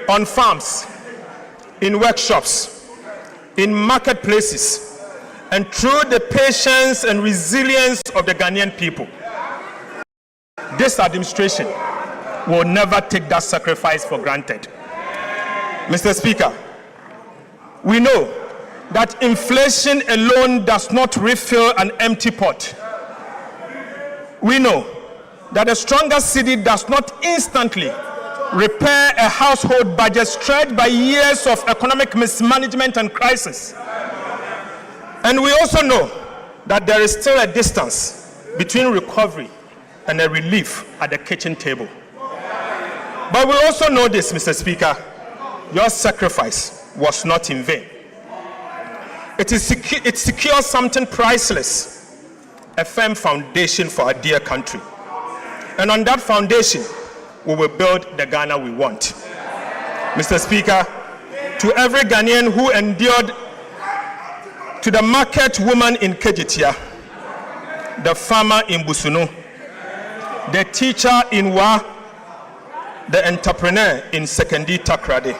on farms, in workshops, in marketplaces, and through the patience and resilience of the Ghanaian people. This administration will never take that sacrifice for granted. Mr. Speaker, we know that inflation alone does not refill an empty pot. We know that a stronger cedi does not instantly repair a household budget stretched by years of economic mismanagement and crisis. And we also know that there is still a distance between recovery and a relief at the kitchen table. But we also know this, Mr. Speaker, your sacrifice was not in vain. It secures something priceless, a firm foundation for our dear country. And on that foundation, we will build the Ghana we want. Mr. Speaker, to every Ghanaian who endured, to the market woman in Kejitia, the farmer in Busunu, the teacher in Wa, the entrepreneur in Sekondi Takoradi,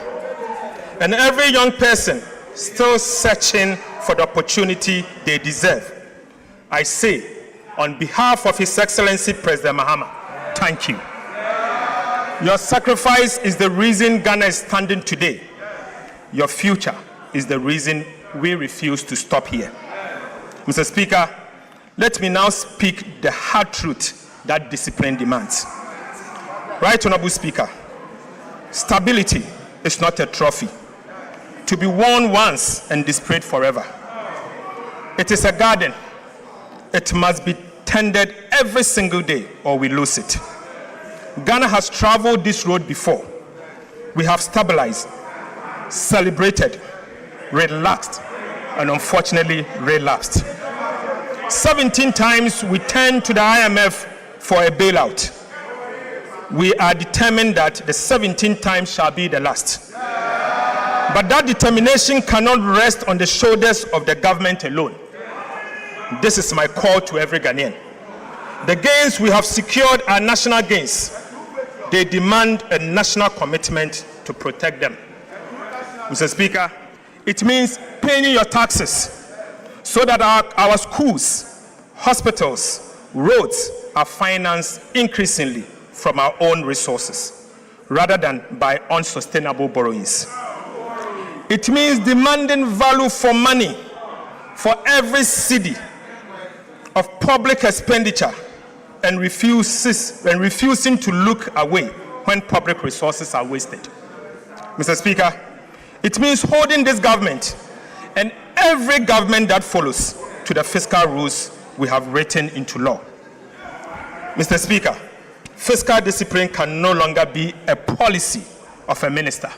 and every young person still searching for the opportunity they deserve, I say, on behalf of His Excellency President Mahama, thank you. Your sacrifice is the reason Ghana is standing today. Your future is the reason we refuse to stop here. Mr. Speaker, let me now speak the hard truth that discipline demands. Right, Honorable Speaker, stability is not a trophy to be worn once and displayed forever. It is a garden. It must be tended every single day or we lose it. Ghana has traveled this road before. We have stabilized, celebrated, relaxed, and unfortunately relapsed. 17 times we turned to the IMF for a bailout. We are determined that the 17th time shall be the last. But that determination cannot rest on the shoulders of the government alone. This is my call to every Ghanaian. The gains we have secured are national gains. They demand a national commitment to protect them. Mr. Speaker, it means paying your taxes so that our schools, hospitals, roads are financed increasingly from our own resources rather than by unsustainable borrowings. It means demanding value for money for every cedi of public expenditure and refusing to look away when public resources are wasted. Mr. Speaker, it means holding this government and every government that follows to the fiscal rules we have written into law. Mr. Speaker, fiscal discipline can no longer be a policy of a minister.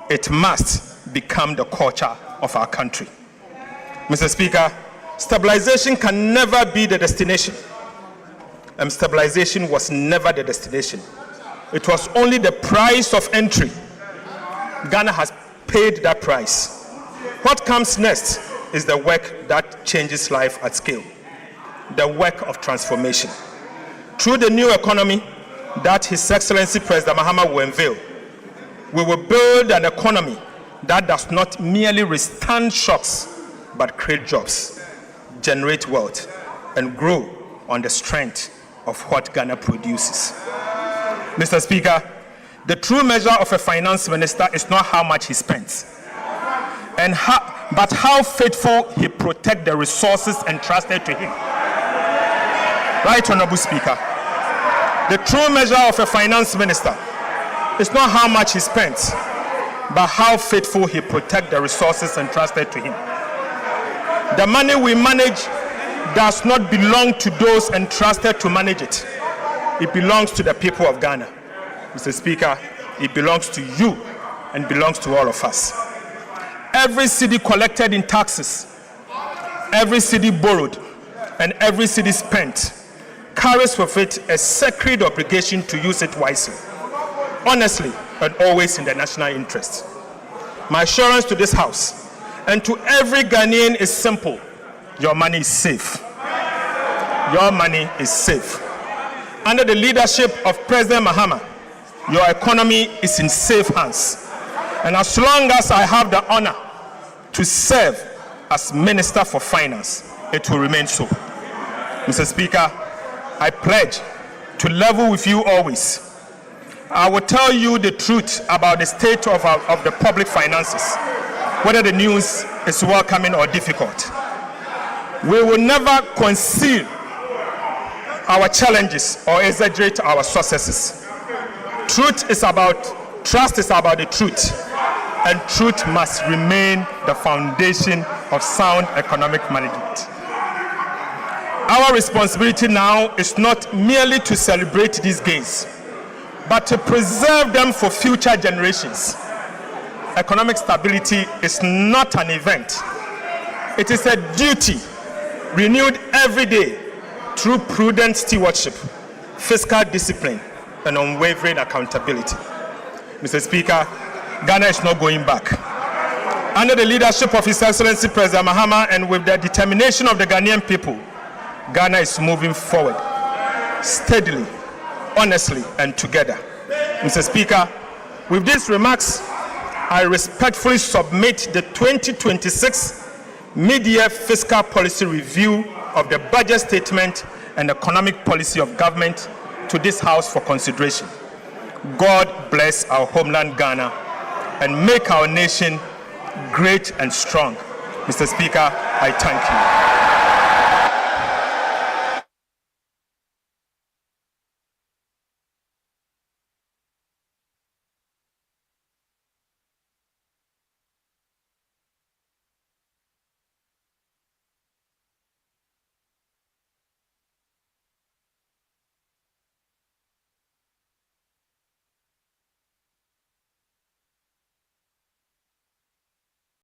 It must become the culture of our country. Mr. Speaker, stabilization can never be the destination. And stabilization was never the destination. It was only the price of entry. Ghana has paid that price. What comes next is the work that changes life at scale, the work of transformation. Through the new economy that His Excellency President Mahama will unveil, we will build an economy that does not merely withstand shocks, but create jobs, generate wealth, and grow on the strength of what Ghana produces. Mr. Speaker, the true measure of a finance minister is not how much he spends, but how faithful he protects the resources entrusted to him. Right, Honorable Speaker? The true measure of a finance minister is not how much he spends, but how faithful he protects the resources entrusted to him. The money we manage does not belong to those entrusted to manage it. It belongs to the people of Ghana. Mr. Speaker, it belongs to you and belongs to all of us. Every cedi collected in taxes, every cedi borrowed, and every cedi spent carries with it a sacred obligation to use it wisely, honestly, and always in the national interest. My assurance to this House and to every Ghanaian is simple: your money is safe. Your money is safe. Under the leadership of President Mahama, your economy is in safe hands. And as long as I have the honor to serve as Minister for Finance, it will remain so. Mr. Speaker, I pledge to level with you always. I will tell you the truth about the state of the public finances, whether the news is welcoming or difficult. We will never conceal our challenges or exaggerate our successes. Trust is about the truth, and truth must remain the foundation of sound economic management. Our responsibility now is not merely to celebrate these gains, but to preserve them for future generations. Economic stability is not an event. It is a duty renewed every day through prudent stewardship, fiscal discipline, and unwavering accountability. Mr. Speaker, Ghana is not going back. Under the leadership of His Excellency President Mahama and with the determination of the Ghanaian people, Ghana is moving forward steadily, honestly, and together. Mr. Speaker, with these remarks, I respectfully submit the 2026 mid-year fiscal policy review of the budget statement and economic policy of government to this House for consideration. God bless our homeland Ghana and make our nation great and strong. Mr. Speaker, I thank you.